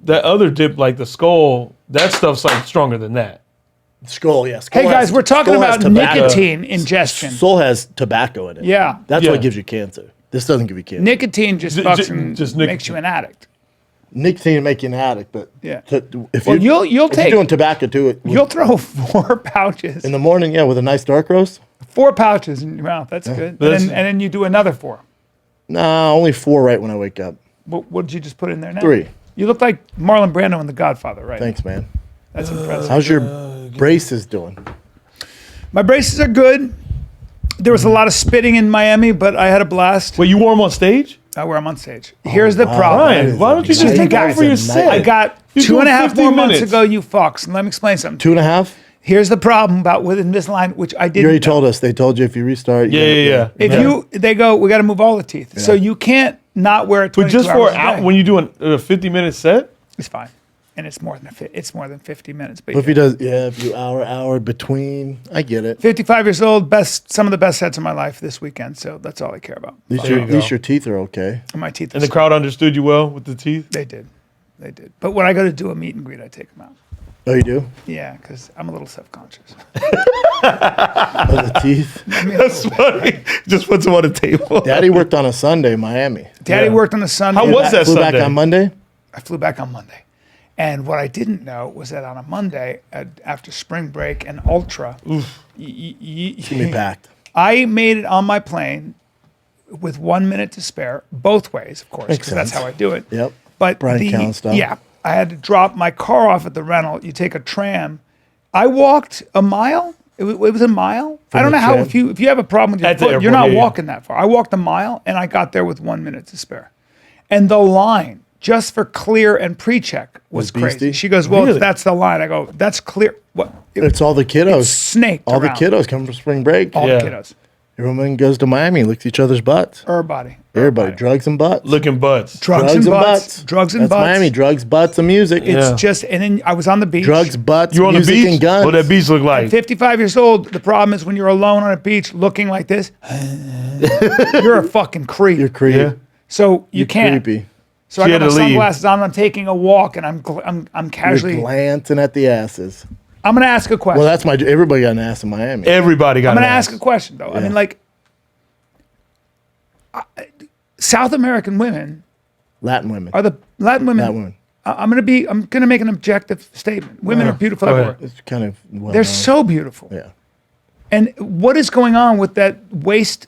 that other dip, like the skull, that stuff's like stronger than that. Skull, yes. Hey guys, we're talking about nicotine ingestion. Skull has tobacco in it. Yeah. That's what gives you cancer. This doesn't give you cancer. Nicotine just makes you an addict. Nicotine make you an addict, but Yeah. if you're doing tobacco too, you'll throw 4 pouches. in the morning, with a nice dark roast. 4 pouches in your mouth. That's good. And then you do another 4. Nah, only 4 right when I wake up. What did you just put in there now? 3. You look like Marlon Brando in The Godfather, right? Thanks, man. That's impressive. How's your braces doing? My braces are good. There was a lot of spitting in Miami, but I had a blast. Wait, you wore them on stage? I wear them on stage. Here's the problem. Ryan, why don't you just take over your set? I got You're 2.5 doing more months minutes. ago, you fucks. And let me explain something. 2.5? Here's the problem about within this line, which I didn't. You already told us. They told you if you restart. Yeah. They go, we got to move all the teeth. So you can't not wear it 22 But just hours for a day. when you do a 50-minute set? It's fine. And it's more than 50 minutes. But But if he does, if you hour between, I get it. 55 years old, some of the best sets of my life this weekend. So that's all I care about. At least your teeth are okay. And my teeth. And the crowd understood you well with the teeth? They did. But when I go to do a meet and greet, I take them out. Oh, you do? Yeah, because I'm a little self-conscious. The teeth. That's funny. Just puts them on the table. Daddy worked on a Sunday in Miami. Daddy worked on a Sunday. How was that Flew Sunday? back on Monday? I flew back on Monday. And what I didn't know was that on a Monday, after spring break and Ultra, It's gonna be packed. I made it on my plane with 1 minute to spare, both ways, of course, because that's sense. how I do it. Yep. But Brian Callen style. yeah, I had to drop my car off at the rental. You take a tram. I walked a mile. It was a mile. I don't the know how tram? if you have a problem with your At the foot, you're airport, not yeah. walking that far. I walked a mile and I got there with 1 minute to spare. And the line just for clear and pre-check was crazy. beastie? She goes, "Well, Really? if that's the line." I go, "That's clear." What? It's all the kiddos. Snaked All around. the kiddos come from spring break. All Yeah. the kiddos. Everyone goes to Miami, licks each other's butts. Everybody. Everybody, drugs and butts. Looking butts. Drugs and butts. Drugs and That's butts. Miami. Drugs, butts, and music. It's Yeah. just, and then I was on the beach. Drugs, butts, You were on the music, beach? and guns. What that beach look like? 55 years old. The problem is when you're alone on a beach looking like this, you're a fucking creep. You're creepy. Yeah. So you can't. Creepy. So I She got had my to leave. sunglasses on. I'm taking a walk, and I'm You're casually. glancing at the asses. I'm gonna ask a question. Well, that's everybody got an ass in Miami. Everybody got I'm gonna an ask ass. a question though. I Yeah. mean, like, South American women Latin women. are the Latin women. Latin women. I'm gonna make an objective statement. Women are beautiful Go ahead. everywhere. It's kind of well They're known. so beautiful. Yeah. And what is going on with that waist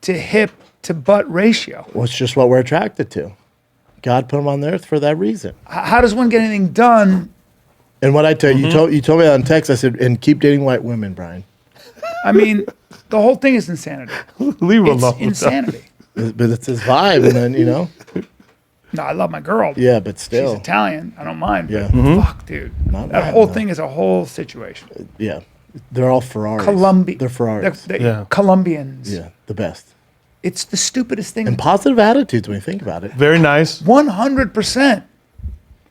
to hip to butt ratio? Well, it's just what we're attracted to. God put them on the earth for that reason. How does one get anything done? And what I tell you, you told me that on text. I said, and keep dating white women, Brian. I mean, the whole thing is insanity. Leave her It's alone. insanity. But it's his vibe, and then No, I love my girl. yeah, but She's still, Italian. I don't mind. Yeah. But fuck, dude. Not That bad, whole no. thing is a whole situation. yeah, they're all Ferraris. They're Ferraris. They're Colombians. Yeah, the best. It's the stupidest thing. And positive attitudes when you think about it. Very nice. 100%.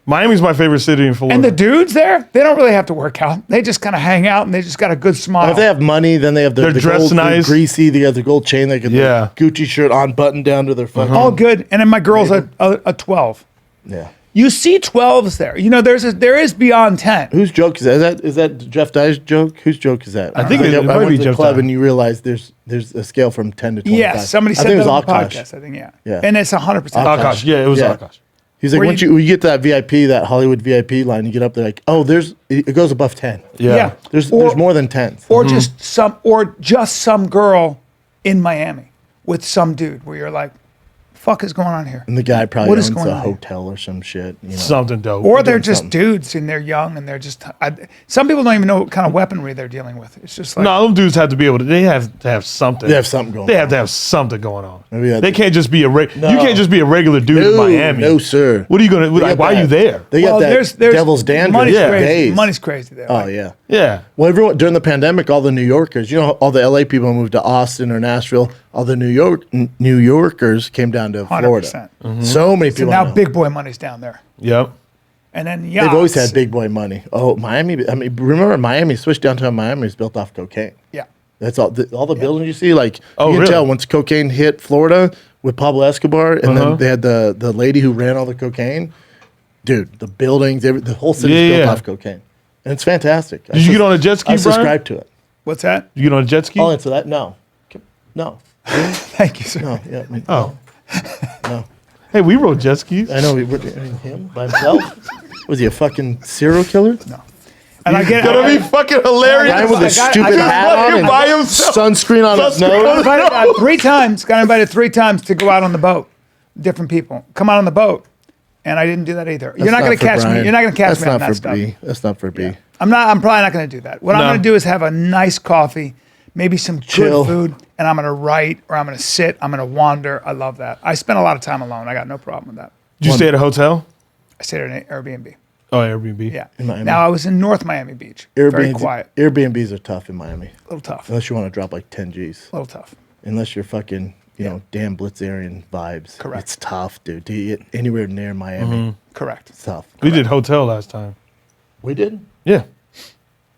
Miami's my favorite city in Florida. And the dudes there, they don't really have to work out. They just kind of hang out and they just got a good smile. If they have money, then they have They're the dressed gold, nice. the greasy, they have the gold chain, they get Yeah. the Gucci shirt on, button down to their fucking. All good. And then my girl's a 12. Yeah. You see 12s there. You know, there is beyond 10. Whose joke is that? Is that Jeff Dye's joke? Whose joke is that? I think it might I went be to the Jeff club Dye. and you realize there's a scale from 10 to 25. Yes, somebody I said think that it on was the Akash. podcast, I think, yeah. Yeah. And it's 100%. Akash. Yeah, it was Yeah. Akash. He's like, Where once you get to that VIP, that Hollywood VIP line, you get up there like, oh, it goes above 10. Yeah. There's Or- more than 10. Or just some girl in Miami with some dude where you're like, fuck is going on here? And the guy probably What is owns going a on here? hotel or some shit. You know? Something dope. Or they're doing just something. dudes and they're young and they're just. Some people don't even know what kind of weaponry they're dealing with. It's just like. No, them dudes have to be able to. They have to have something. They have something going They on. have to have something going on. Maybe that- They can't just be a. You No. can't just be a regular dude in Miami. No, sir. What are you gonna? They Like, got why are that- you there? They got Well, that there's devil's dandruff money's Yeah. crazy. days. Money's crazy there. Oh, Like, yeah. Yeah. Well, everyone during the pandemic, all the New Yorkers, all the LA people moved to Austin or Nashville. All the New Yorkers came down to 100%. Florida. So many So people. now know. big boy money's down there. Yep. And then They've always had big boy money. Oh, Miami. I mean, remember Miami? Switched downtown Miami is built off cocaine. Yeah. That's all. All the buildings you see, like Oh, you can really? tell once cocaine hit Florida with Pablo Escobar, and then they had the lady who ran all the cocaine. Dude, the buildings, the whole city's Yeah, built yeah. off cocaine. And it's fantastic. Did you get on a jet ski, I Brian? subscribe to it. What's that? You get on a jet ski? I'll answer that. No. No. Thank you, sir. No. Yeah. I mean, Oh. no. Hey, we rode jet skis. I know. Him by himself? Was he a fucking serial killer? No. And I get Gonna be fucking hilarious. Guy with a I stupid got hat on and by himself. sunscreen on his Sunscreen nose. on his- invited, 3 times. Got invited 3 times to go out on the boat. Different people come out on the boat, and I didn't do that either. You're not going to catch me. You're not going to catch me on that stuff. That's not for B. I'm probably not going to do that. What I'm No. going to do is have a nice coffee, maybe some Chill. good food, and I'm going to write or I'm going to sit. I'm going to wander. I love that. I spend a lot of time alone. I got no problem with that. Did you stay at a hotel? I stayed at an Airbnb. Oh, Airbnb. Yeah. In Miami. Now I was in North Miami Beach. Very quiet. Airbnbs are tough in Miami. A little tough. Unless you want to drop like 10 G's. A little tough. Unless you're fucking, damn Blitzerian vibes. Correct. It's tough, dude. To get anywhere near Miami, Correct. it's tough. We did hotel last time. We did? Yeah.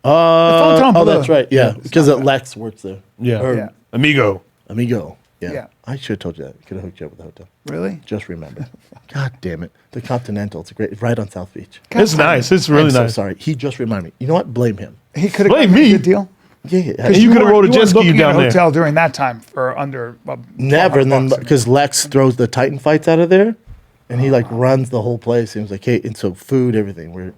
Fontainebleau. Oh, that's right. Yeah. Because Lex works there. Yeah. Or Yeah. Amigo. Amigo. Yeah. Yeah. I should have told you that. Could have hooked you up with the hotel. Really? Just remember. God damn it. The Continental. It's great. Right on South Beach. It's nice. It's really I'm so nice. sorry. He just reminded me. You know what? Blame him. He could have Blame gotten me. a good deal. Yeah. And you could have rode a jet ski looking down at a there. hotel during that time for under Never. And then $1,200. because Lex throws the Titan fights out of there, and he like runs the whole place. He was like, hey, and so food, everything.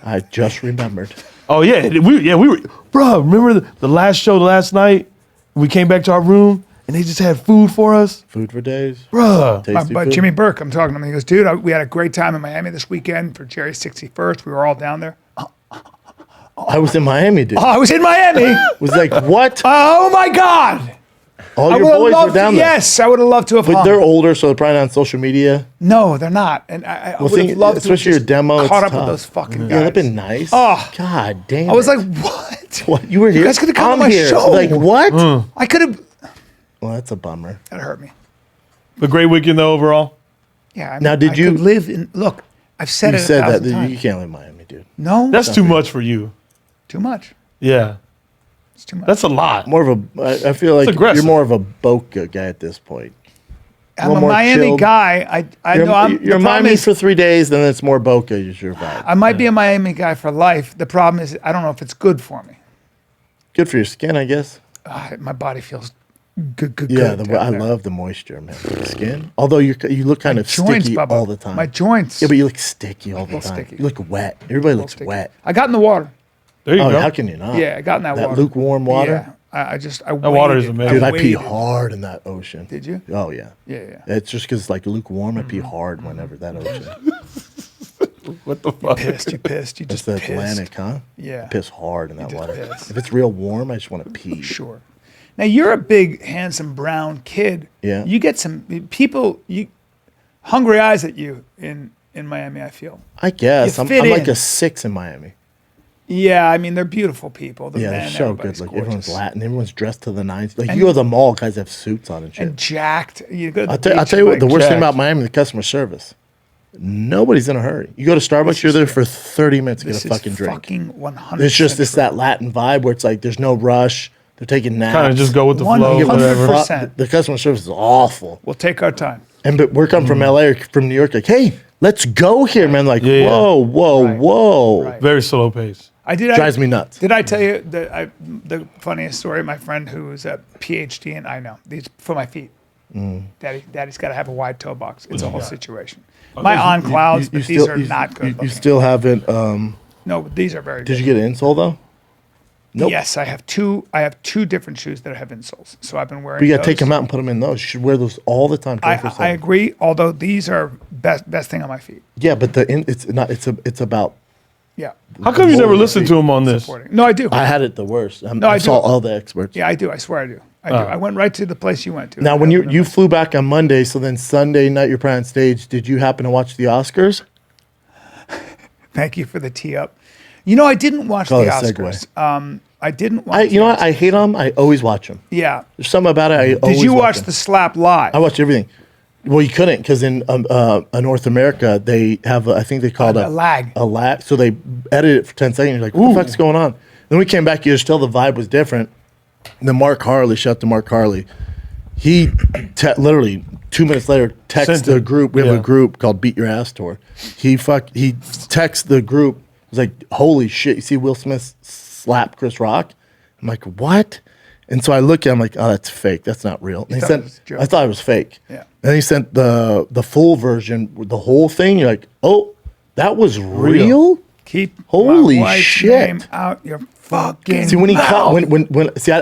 I just remembered. Oh yeah, we were, bro. Remember the last show last night? We came back to our room and they just had food for us, Food for days. bro. Tasty But food. Jimmy Burke, I'm talking to him. He goes, dude, we had a great time in Miami this weekend for Jerry's 61st. We were all down there. I was in Miami, dude. Oh, I was in Miami. Was like, what? Oh my God. All I your would have boys loved were down there. Yes, I would have loved to have But hung. they're older, so they're probably not on social media. No, they're not. And I would think- have loved to have especially your just demo, it's caught up tough. with those fucking guys. Yeah, that'd been nice. Oh. God damn. I was it. like, what? what? You were here? You guys could have come I'm to my here. show. Like, what? I could have. Well, that's a bummer. That hurt me. A great weekend though overall. Yeah. I Now, mean, did I you- could live in? Look, I've said You it said 1,000 that. times. You can't live in Miami, dude. No, That's too much for you. too much. Yeah, It's too much. that's a lot. More of a. I feel like aggressive. you're more of a Boca guy at this point. I'm a little more Miami chilled. guy. I know. The You're problem Miami is, for 3 days, then it's more Boca. Is your vibe? I might be a Miami guy for life. The problem is, I don't know if it's good for me. Good for your skin, I guess. My body feels good. Yeah, good I down there. love the moisture, man. For the skin. Although you look kind of Joints, sticky Bubba. all the time. My joints. Yeah, but you look sticky all the little time. sticky. You look wet. Everybody looks Sticky. wet. I got in the water. There you Oh, go. how can you not? Yeah, I got in that water. lukewarm water. Yeah, I water is waded. amazing. Dude, I pee waded. hard in that ocean. Did you? Oh yeah. Yeah, yeah. It's just because it's like lukewarm. I pee hard whenever that ocean. What the fuck? Pissed. You pissed. You It's just the pissed. Atlantic, huh? Yeah. I piss hard in that just water. piss. If it's real warm, I just want to pee. Sure. Now you're a big, handsome brown kid. Yeah. You get some people. Hungry eyes at you in Miami. I feel. I guess You I'm fit like in. a 6 in Miami. Yeah, I mean they're beautiful people. The Yeah, men, they're so good. everybody's Like gorgeous. everyone's Latin. Everyone's dressed to the nines. Like And- you go to the mall, guys have suits on and shit. and jacked. You go to the I'll beach, tell you what. The like, worst thing jacked. about Miami, the customer service. Nobody's in a hurry. You go to Starbucks, you're there for 30 minutes to this get a is fucking drink. Fucking 100. It's just that Latin vibe where it's like there's no rush. They're taking naps. Kind of just go with the flow, 100%. whatever. Percent. The customer service is awful. We'll take our time. But we're coming from LA or from New York, like, hey, let's go here, man. Like, Yeah, yeah. whoa, Right. whoa. Right. Very slow pace. Drives me nuts. Did I tell you the funniest story? My friend who is a PhD, and I know these for my feet. Daddy's got to have a wide toe box. It's a whole situation. My on clouds, but these are not good. You looking. still haven't. No, but these are very Did good. you get an insole though? Nope. Yes, I have two. I have 2 different shoes that have insoles. So I've been wearing. But you got to those. take them out and put them in those. You should wear those all the time. I 24/7. agree. Although these are best thing on my feet. Yeah, but it's not. It's about. Yeah. How come you never listened to him on this? Supporting. No, I do. I had it the worst. I I do. saw all the experts. Yeah, I do. I swear I do. I do. I went right to the place you went to. Now, when you flew back on Monday, so then Sunday night you're probably on stage. Did you happen to watch the Oscars? Thank you for the tee up. You know, I didn't watch the Oh, the segue. Oscars. I didn't watch. You know what? I hate them. I always watch them. Yeah. There's something about it. I Did always you watch watch 'em. the slap live? I watch everything. Well, you couldn't because in North America they have I think they call it A lag. A lag. So they edit it for 10 seconds. You're like, what the fuck's going on? Then we came back. You just tell the vibe was different. And then Mark Harley, shout out to Mark Harley. He literally 2 minutes later, texts the group. We have a group called Beat Your Ass Tour. He texts the group. He's like, holy shit, you see Will Smith slap Chris Rock? I'm like, what? And so I look at him like, oh, that's fake. That's not real. And I thought it was fake. Yeah. And he sent the full version, the whole thing. You're like, oh, that was real? Keep holy my wife's shit name out your fucking See when he mouth.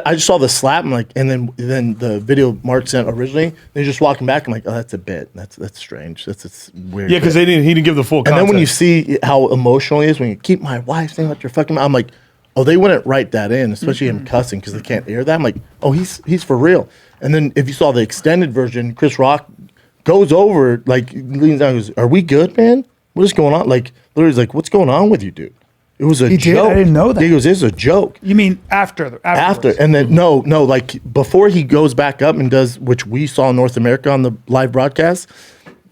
I just saw the slap. I'm like, and then the video Mark sent originally. Then he's just walking back. I'm like, oh, that's a bit. That's strange. That's weird. Yeah, because he didn't give the full And context. then when you see how emotional he is, when you keep my wife's name out your fucking mouth, I'm like, oh, they wouldn't write that in, especially him cussing because they can't air that. I'm like, oh, he's for real. And then if you saw the extended version, Chris Rock goes over, like leans down, and goes, "Are we good, man? What is going on?" Like literally, he's like, "What's going on with you, dude?" It was a joke. I didn't know that. He goes, "It's a joke." You mean afterwards? And then no, like before he goes back up and does, which we saw in North America on the live broadcast.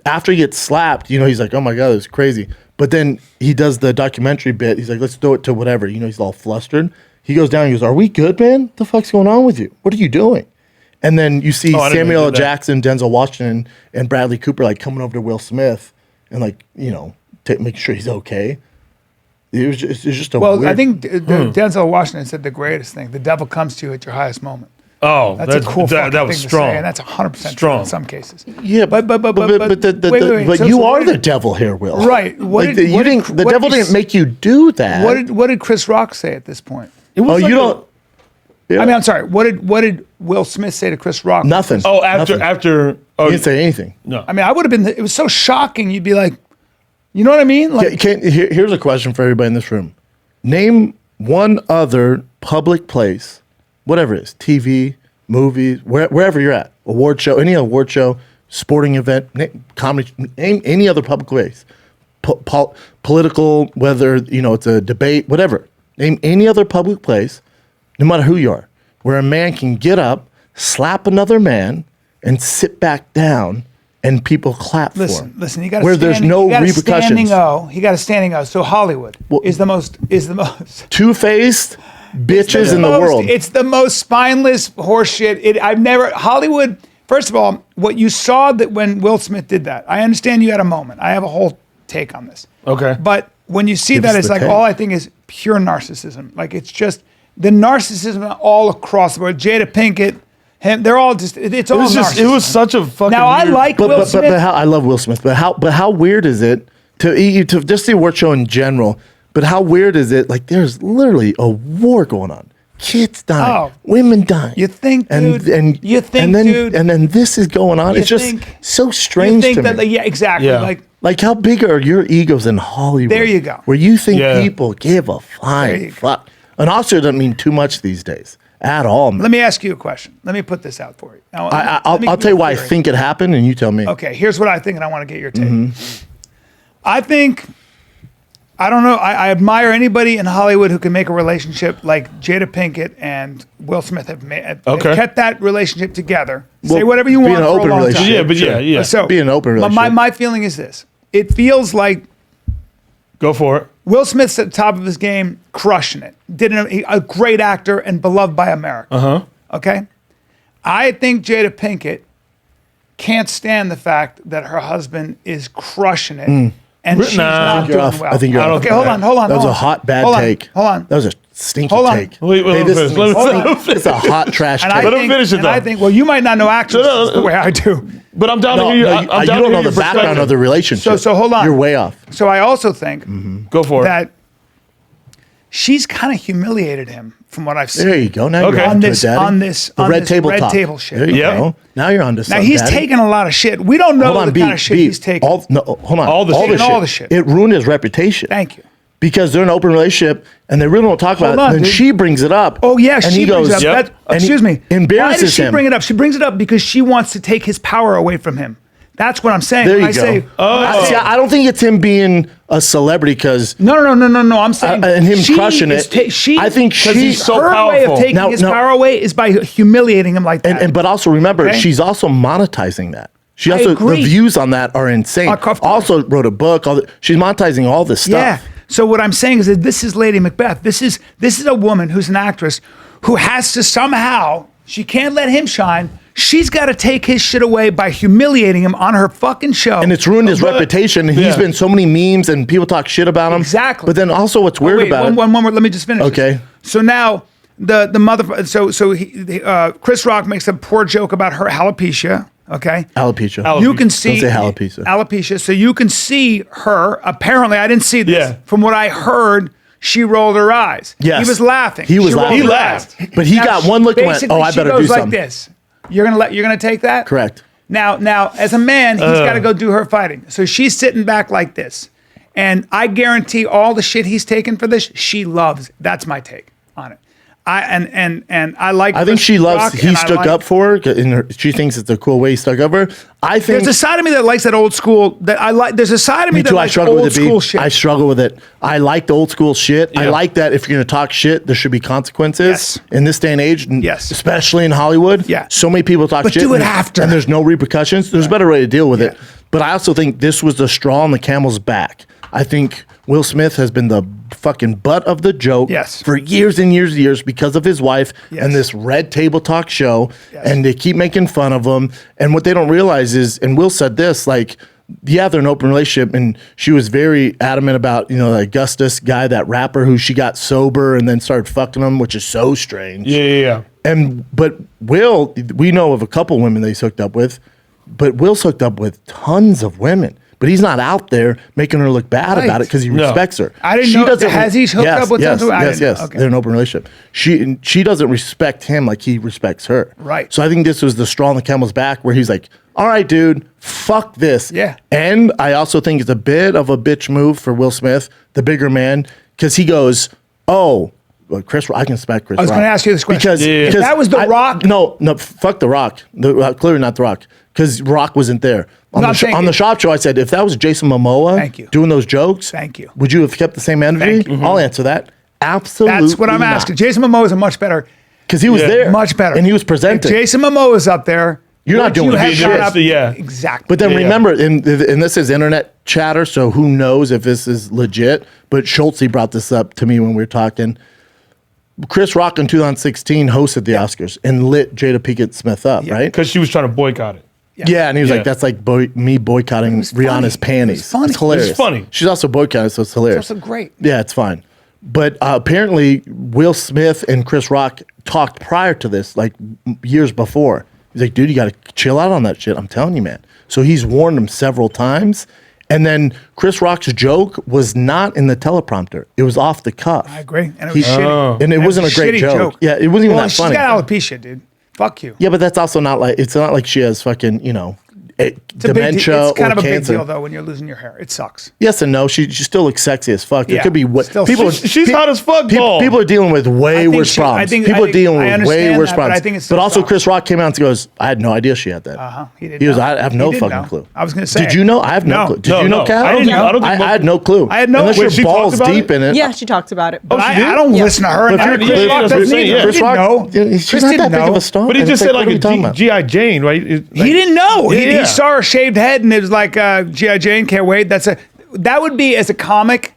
After he gets slapped, he's like, "Oh my god, it's crazy." But then he does the documentary bit. He's like, "Let's do it to whatever." He's all flustered. He goes down. He goes, "Are we good, man? What the fuck's going on with you? What are you doing?" And then you see Samuel L. Jackson, Denzel Washington, and Bradley Cooper like coming over to Will Smith and like making sure he's okay. It's just a weird... I think Denzel Washington said the greatest thing: the devil comes to you at your highest moment. Oh, that's a cool that was thing strong. To say, and that's 100% strong in some cases. Yeah, but you are the devil here, Will. Right? The devil didn't make you do that. What did Chris Rock say at this point? You don't. Yeah. I mean, I'm sorry. What did Will Smith say to Chris Rock? Nothing. Oh, after. He didn't say anything. No. I mean, I would have been. It was so shocking. You'd be like, you know what I mean? Like, here's a question for everybody in this room. Name one other public place, whatever it is, TV, movies, wherever you're at, award show, any award show, sporting event, comedy, name any other public place, political, whether it's a debate, whatever. Name any other public place, no matter who you are, where a man can get up, slap another man, and sit back down, and people clap for him. Listen, you got to where there's no repercussions. He got a standing O. So Hollywood is the most two-faced bitches in the world. It's the most spineless horseshit. Hollywood. First of all, what you saw that when Will Smith did that, I understand you had a moment. I have a whole take on this. Okay. But when you see that, it's like all I think is pure narcissism. Like it's just the narcissism all across the board. Jada Pinkett, him, they're all just. It's all narcissism. It was such a fucking. Now I like Will Smith. But I love Will Smith. But how weird is it to just the award show in general? But how weird is it? Like there's literally a war going on. Kids dying, women dying. You think, dude? And then this is going on. It's just so strange to me. Yeah, exactly. Yeah. Like how big are your egos in Hollywood? There you go. Where you think people give a flying fuck. An Oscar doesn't mean too much these days at all. Man. Let me ask you a question. Let me put this out for you. Now, I'll tell you why I think it happened, and you tell me. Okay, here's what I think, and I want to get your take. I think, I don't know, I admire anybody in Hollywood who can make a relationship like Jada Pinkett and Will Smith have made. They've kept that relationship together. Say whatever you want an for open a long time. Yeah, but yeah. So, be an open relationship. My feeling is this. It feels like Go for it. Will Smith's at the top of his game, crushing it. A great actor and beloved by America. Okay? I think Jada Pinkett can't stand the fact that her husband is crushing it and she's not doing well. I think you're off. Okay, hold on. That was a hot, bad take. Hold on. That was a stinky take. Wait, It's a hot trash take. Let him finish it, though. I think, well, you might not know actresses the way I do. But I'm down to hear you. You don't know the background of the relationship. So hold on. You're way off. So I also think Go for it. that she's kind of humiliated him from what I've seen. There you go. Now you're on onto this, it, Daddy. on this, the on red this table red talk. table shit. There you okay? go. Now you're onto Now something. he's Daddy. taking a lot of shit. We don't know Hold on, the kind of shit he's taking. Hold on. All the shit. It ruined his reputation. Thank you. Because they're in an open relationship and they really don't talk about it. on, Then dude. she brings it up. Oh yeah, and she he goes, brings it up. and Excuse me. embarrasses Why does she him. bring it up? She brings it up because she wants to take his power away from him. That's what I'm saying. There When you I go. say, See, I don't think it's him being a celebrity because no. I'm saying and him she crushing is it. I think he's so her way of powerful. taking his power away is by humiliating him like that. but also remember, Okay? she's also monetizing that. She I also agree. the views on that are insane. Of course. Also wrote a book. She's monetizing all this stuff. Yeah. So what I'm saying is that this is Lady Macbeth. This is a woman who's an actress who has to somehow, she can't let him shine. She's got to take his shit away by humiliating him on her fucking show. And it's ruined his reputation. And he's been so many memes and people talk shit about him. Exactly. But then also what's weird about it. One more. Let me just finish. Okay. This. So now the mother. So Chris Rock makes a poor joke about her alopecia. Okay. Alopecia. You can see. Don't say alopecia. Alopecia. So you can see her. Apparently, I didn't see this. Yeah. From what I heard, she rolled her eyes. Yes. He was laughing. He was She rolled laughing. her He eyes. laughed. But he got one look and went, Basically, oh, I she better goes do like something. this. You're gonna take that? Correct. Now, as a man, he's got to go do her fighting. So she's sitting back like this, and I guarantee all the shit he's taken for this, she loves. That's my take on it. I like. I think she loves. Rock, He and I stuck like- up for her. She thinks it's a cool way he stuck up for her. I think There's a side of me that likes that old school. That I like. There's a side of me, me that too. I likes struggle old with it. school B. shit. I struggle with it. I like the old school shit. I Yeah. like that if you're going to talk shit, there should be consequences Yes. in this day and age. And Yes. especially in Hollywood. Yeah. So many people talk But shit. do it and- after. and there's no repercussions. There's a better way to deal with it. But I also think this was the straw on the camel's back. I think Will Smith has been the fucking butt of the joke Yes. for years and years and years because of his wife Yes. and this red table talk show. Yes. And they keep making fun of him. And what they don't realize is, and Will said this, like, yeah, they're in an open relationship, and she was very adamant about, the Augustus guy, that rapper who she got sober and then started fucking him, which is so strange. Yeah. But Will, we know of a couple women that he's hooked up with, but Will's hooked up with tons of women. But he's not out there making her look bad Right. about it because he No. respects her. I didn't know- has he hooked up with yes, tons of- I Yes, didn't know. yes. Okay. They're in an open relationship. She doesn't respect him like he respects her. Right. So I think this was the straw on the camel's back where he's like, all right, dude, fuck this. Yeah. And I also think it's a bit of a bitch move for Will Smith, the bigger man, because he goes, oh, well, Chris, I can respect Chris Rock. I was going to ask you this question. Because, Yeah. If that was The Rock. No, fuck The Rock. Clearly not The Rock. Because Rock wasn't there. On No, the, I'm saying on the it- shop show, I said, if that was Jason Momoa Thank you. doing those jokes, Thank you. would you have kept the same energy? Thank you. I'll answer that. Absolutely. That's what I'm asking. Jason Momoa is a much better. Because he was Yeah. there. Much better. And he was presenting. If Jason Momoa is up there. You're not would doing you have shit. gone up- Yeah. Exactly. But then Yeah. remember, and this is internet chatter, so who knows if this is legit. But Schultze brought this up to me when we were talking. Chris Rock in 2016 hosted the Oscars and lit Jada Pinkett Smith up, right? Because she was trying to boycott it. Yeah, and he was Yeah. like, "That's like me boycotting was funny. Rihanna's It panties." was funny. It's hilarious. It's funny. She's also boycotted, so it's hilarious. also great. Yeah, it's fine. But apparently, Will Smith and Chris Rock talked prior to this, like years before. He's like, "Dude, you got to chill out on that shit." I'm telling you, man. So he's warned him several times. And then Chris Rock's joke was not in the teleprompter; it was off the cuff. I agree. And it was shitty. Oh. And it wasn't a great shitty joke. Yeah, it wasn't even that she's funny. got alopecia, dude. Fuck you. Yeah, but that's also not like it's not like she has fucking It's a big dementia deal. It's kind or of a big cancer. deal, though, when you're losing your hair. It sucks. Yes and no. She still looks sexy as fuck. There Yeah, could be what still- people. She's hot as fuck, Paul. People are dealing with way I think worse she- I problems. think- People I are think- dealing I with way understand worse that, but I problems. think it's But still also, sucks. Chris Rock came out and goes, "I had no idea she had that." He didn't He was, know. "I have no He didn't fucking know. clue." I was going to say. Did you know? I have no clue. Did No, you know, no. Kat? I don't think- I don't I think had no clue. I had no- Unless Wait, your she balls talked about deep it? in it. Yeah, she talked about it. But she I did? don't listen to her. But And if I, you're- Chris yeah, Rock yeah, doesn't saying, either. yeah. He Chris didn't Rock, know. she's Chris not didn't that big of know. a star. But he And just it's said what like are you talking a about? G.I. Jane, right? He didn't know. Yeah. He saw her shaved head, and it was like G.I. Jane, can't wait. That would be, as a comic,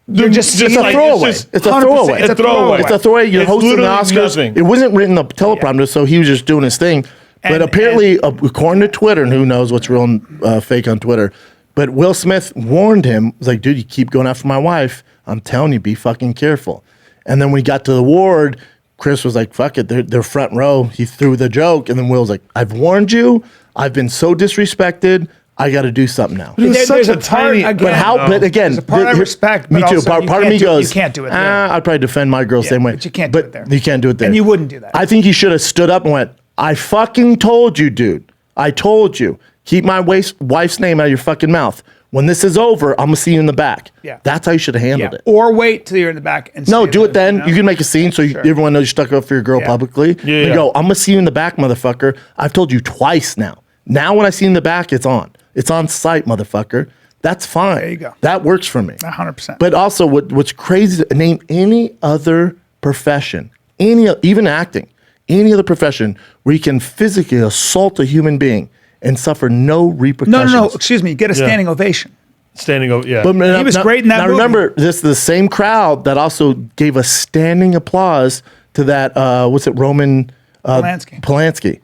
you're just Just seeing It's a like- throwaway. it's just It's a 100%. throwaway. It's a throwaway. It's a throwaway. You're It's hosting the literally Oscars. nothing. It wasn't written in the teleprompter, so he was just doing his thing. But And- apparently, according to Twitter, and who knows what's real and fake on Twitter, but Will Smith warned him, was like, "Dude, you keep going after my wife. I'm telling you, be fucking careful." And then when he got to the award, Chris was like, "Fuck it, they're front row." He threw the joke, and then Will's like, "I've warned you. I've been so disrespected. I got to do something now." It was There- such there's a a part, tiny. again- But how? But again, There's a part I respect, Me but too. also Part you of can't me do- you goes, can't do it there. I'd probably defend my girl same way. but you can't do it there. You can't do it there. And you wouldn't do that. I think he should have stood up and went, "I fucking told you, dude. I told you. Keep my wife's name out of your fucking mouth. When this is over, I'm gonna see you in the back." Yeah. That's how you should have handled Yeah. it. Or wait till you're in the back and No, say do it then. know? You can make a scene so everyone knows you stuck up for your girl Yeah. publicly. Yeah, You yeah. go, "I'm gonna see you in the back, motherfucker. I've told you twice now. Now when I see you in the back, it's on. It's on site, motherfucker." That's fine. There you go. That works for me. 100%. But also, what's crazy? Name any other profession, even acting, any other profession where you can physically assault a human being and suffer no repercussions. No. Excuse me. Get a standing ovation. Standing over, yeah. But He was great in that Now movie. remember, this is the same crowd that also gave a standing applause to that. What's it? Roman Polanski. Polanski.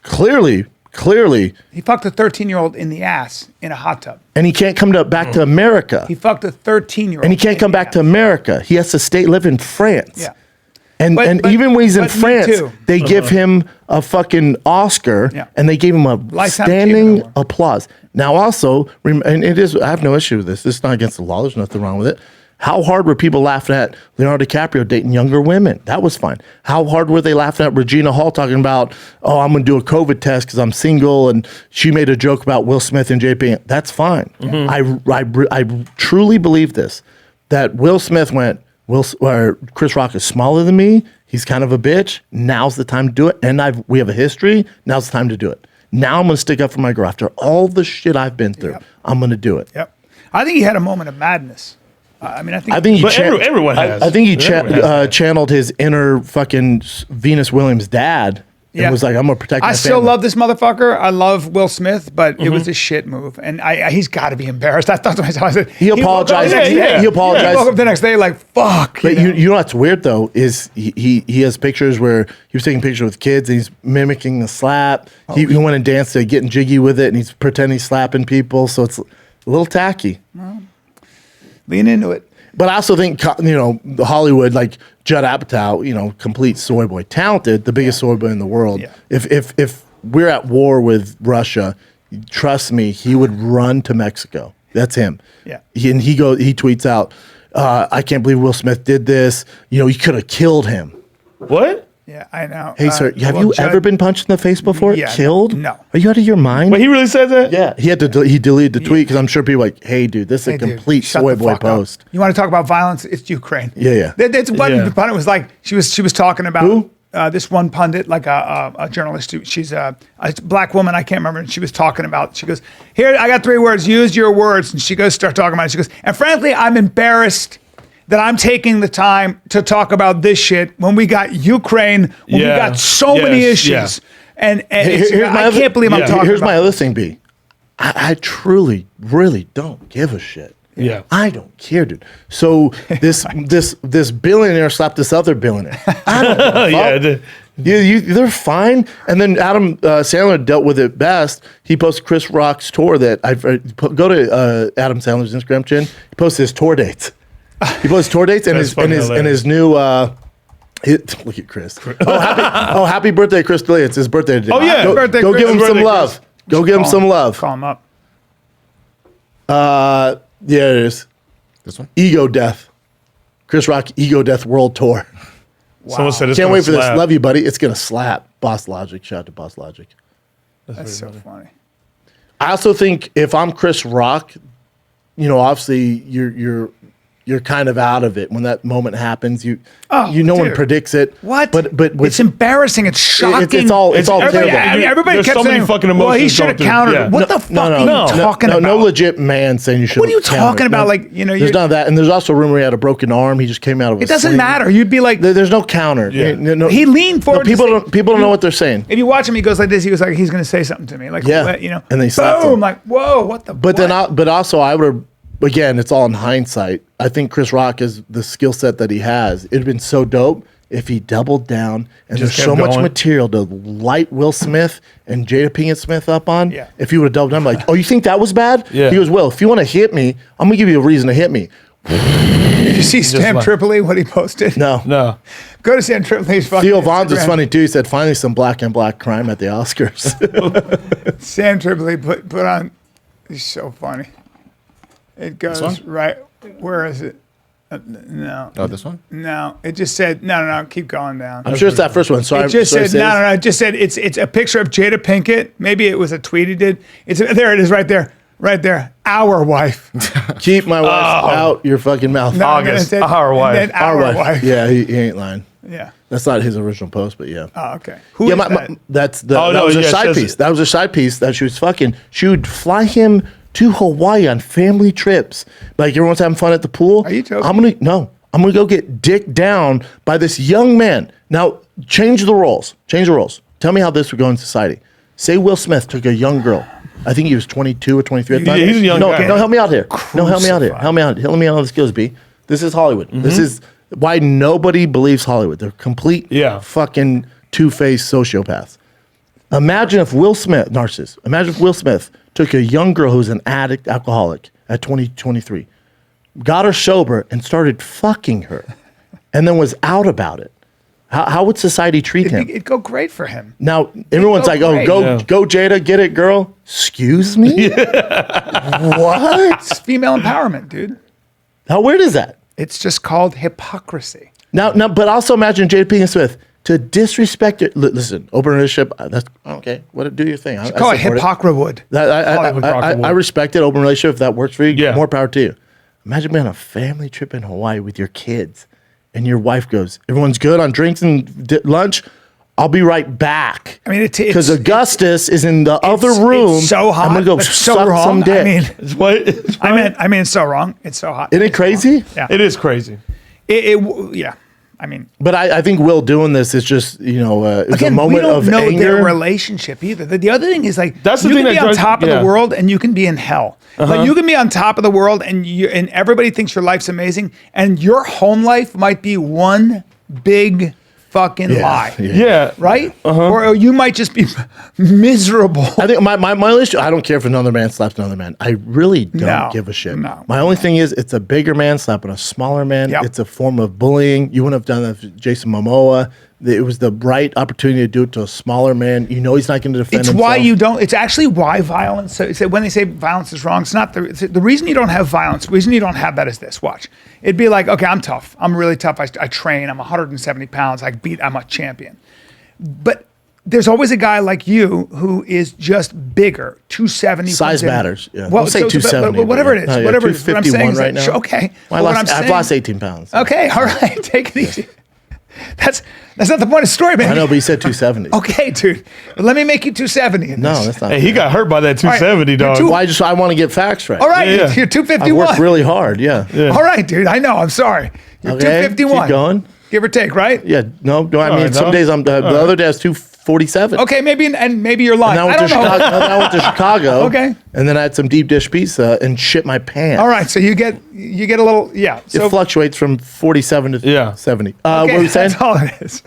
clearly, He fucked a 13-year-old in the ass in a hot tub. and he can't come back to America. He fucked a 13-year-old. And he can't come back to America. He has to live in France. Yeah. And But- even when he's in but Me France, Too. they give him a fucking Oscar, Yeah. and they gave him a Lifetime standing Achievement Award. applause. Now, also, and it is, I have no issue with this. This is not against the law. There's nothing wrong with it. How hard were people laughing at Leonardo DiCaprio dating younger women? That was fine. How hard were they laughing at Regina Hall talking about, oh, I'm going to do a COVID test because I'm single, and she made a joke about Will Smith and JP? That's fine. I truly believe this, that Will Smith went, Chris Rock is smaller than me. He's kind of a bitch. Now's the time to do it. And we have a history. Now's the time to do it. Now I'm going to stick up for my girl. After all the shit I've been through, Yep. I'm going to do it. Yep. I think he had a moment of madness. I think he But everyone has. I think he Everyone has that. channeled his inner fucking Venus Williams dad and was like, I'm going to protect my I still family. love this motherfucker. I love Will Smith, but it was a shit move. And he's got to be embarrassed. I thought to myself, I said, He apologized. woke up the next day. He apologized. He woke up the next day like, fuck. But you know what's weird though is he has pictures where he was taking pictures with kids and he's mimicking the slap. He went and danced to Getting Jiggy with it and he's pretending he's slapping people. So it's a little tacky. Lean into it. But I also think, the Hollywood, like Judd Apatow, complete soy boy, talented, the biggest soy boy in the world. Yeah. If we're at war with Russia, trust me, he would run to Mexico. That's him. Yeah. He tweets out, I can't believe Will Smith did this. You could have killed him. What? Yeah, I know. Hey, sir, have well, you Judd- ever been punched in the face before? Yeah, Killed? no. Are you out of your mind? But he really said that? Yeah, he deleted the tweet because I'm sure people are like, hey, dude, this is Hey, a dude, complete shut soy the boy fuck up. post. You want to talk about violence? It's Ukraine. Yeah. That's one Yeah. pundit was like she was talking about Who? This one pundit, like a journalist. She's a black woman. I can't remember. And she was talking about. She goes, "Here, I got 3 words. Use your words." And she goes, start talking about it. She goes, and frankly, I'm embarrassed that I'm taking the time to talk about this shit when we got Ukraine, when we Yeah. got so many Yes, issues. yeah. And Here's my I other- can't believe I'm yeah. talking Here's about my other this. thing, B. I truly, really don't give a shit. Yeah. I don't care, dude. So this billionaire slapped this other billionaire. I don't give a fuck. They're fine. And then Adam Sandler dealt with it best. He posted Chris Rock's tour that go to Adam Sandler's Instagram chin. He posted his tour dates. He posted tour dates and That's his fucking and his new. Look at Chris. Happy birthday, Chris D'Elia. It's his birthday today. Oh, yeah. Go, Birthday, go Chris. give him some Birthday, love. Chris. Go give him some love. Call him up. Yeah, it is. This one? Ego Death. Chris Rock Ego Death World Tour. Someone said it's Can't gonna wait for slap. this. Love you, buddy. It's gonna slap. Boss Logic. Shout out to Boss Logic. That's so funny. I also think if I'm Chris Rock, obviously you're kind of out of it when that moment happens. No one dude. predicts it. What? But with, it's embarrassing. It's shocking. it's all everybody, terrible. everybody There's kept so many saying, fucking well, he emotions should have going through. countered. Yeah. What the fuck are you talking about? No legit man saying you should. What are you talking about? Like, there's you're- none of that, and there's also a rumor he had a broken arm. He just came out of. It doesn't matter. You'd be like, There's no counter. Yeah. No, he leaned forward. to people say- don't know what they're saying. If you watch him, he goes like this. He was like, he's going to say something to me. Like, Yeah. what, And then he slapped boom. him. Like, whoa, what the? But also I would have. Again, it's all in hindsight. I think Chris Rock is the skill set that he has. It'd been so dope if he doubled down and Just there's so kept much going. material to light Will Smith and Jada Pinkett Smith up on. Yeah. If he would have doubled down, like, oh, you think that was bad? Yeah. He goes, well, if you want to hit me, I'm gonna give you a reason to hit me. Did you see Sam like- Tripoli? What he posted? No. No. Go to Sam Tripoli's fucking. Theo Vaughn's was Instagram. funny too. He said, finally some black and black crime at the Oscars. Sam Tripoli put on. He's so funny. It goes one? right. Where is it? No. Oh, this one? No, it just said no. Keep going down. I'm sure it's that first one. Sorry. It just sorry to said say no. this. It just said it's a picture of Jada Pinkett. Maybe it was a tweet he did. It's there. It is right there. Right there. Our wife. Keep my wife out your fucking mouth. No, and then August, it said- our and wife. then Our Our wife. wife. Yeah, he ain't lying. Yeah. That's not his original post, but yeah. Oh, okay. Who Yeah, is that? that's the Oh, that no, was a yeah, it side says piece. it. That was a side piece that she was fucking. She would fly him to Hawaii on family trips. Like everyone's having fun at the pool. Are you joking? I'm gonna go get dicked down by this young man. Now change the roles. Change the roles. Tell me how this would go in society. Say Will Smith took a young girl. I think he was 22 or 23 at the time. Yeah, he's a young no, guy. No, help me out here. No, help me out here. Crucified. Help me out. Help me out how this goes, B. This is Hollywood. Mm-hmm. This is why nobody believes Hollywood. They're complete Yeah. fucking two-faced sociopaths. Imagine if Will Smith, narcissist, imagine if Will Smith took a young girl who's an addict, alcoholic at 23, got her sober and started fucking her, and then was out about it. How would society treat him? It'd go great for him. Now, everyone's like, oh, great. go Jada, get it, girl. Excuse me? What? It's female empowerment, dude. How weird is that? It's just called hypocrisy. Now, but also imagine Jada Pinkett Smith to disrespect it. Listen, open relationship, that's okay. Do your thing. I Call it support hypocriwood. I respect it. Open relationship, if that works for you, Yeah. more power to you. Imagine being on a family trip in Hawaii with your kids, and your wife goes, "Everyone's good on drinks and lunch. I'll be right back." I mean, because Augustus is in the other room. It's so hot. I'm gonna go It's so suck wrong. some dick. I mean, It's what? It's I mean, it's so wrong. It's so hot. Isn't it crazy? Yeah. It is crazy. Yeah. I mean, But I think Will doing this is just it's again, a moment we don't of know anger. their relationship either. The other thing is like That's the you thing can that be on drives- top of yeah. the world and you can be in hell. Like you can be on top of the world and everybody thinks your life's amazing, and your home life might be one big fucking lie. Yeah. Right? Or you might just be miserable. I think my only issue, I don't care if another man slaps another man. I really don't No, give a shit. no. My only thing is it's a bigger man slapping a smaller man. Yep. It's a form of bullying. You wouldn't have done that with Jason Momoa. It was the right opportunity to do it to a smaller man. You know he's not going to defend It's himself. why you don't. It's actually why violence. So when they say violence is wrong, it's not the reason you don't have violence. The reason you don't have that is this. Watch. It'd be like, okay, I'm tough. I'm really tough. I train. I'm 170 pounds. I'm a champion. But there's always a guy like you who is just bigger. 270. Size comes in. matters. Yeah. Well, Don't say so, 270. but whatever it is. No, yeah, Whatever it is. What I'm 251 saying is right that, now. okay. Well, but I've lost 18 pounds. Okay. All right. Take it easy. That's not the point of the story, man. I know, but you said 270. Okay, dude. Let me make you 270. In No, this. that's not. Hey, he got hurt by that 270, you're dog. too- Well, I want to get facts right. All right. Yeah. You're I've 251. worked really hard. Yeah. All right, dude. I know. I'm sorry. You're Okay, 251. keep going. Give or take, right? Yeah. No. I mean, right, some no. days the other day I was 247. Okay, maybe you're lying. And I I don't know. Then I went to Chicago. Okay. And then I had some deep dish pizza and shit my pants. All right, so you get a little It fluctuates from 47 to 70. What were you saying? That's all it is.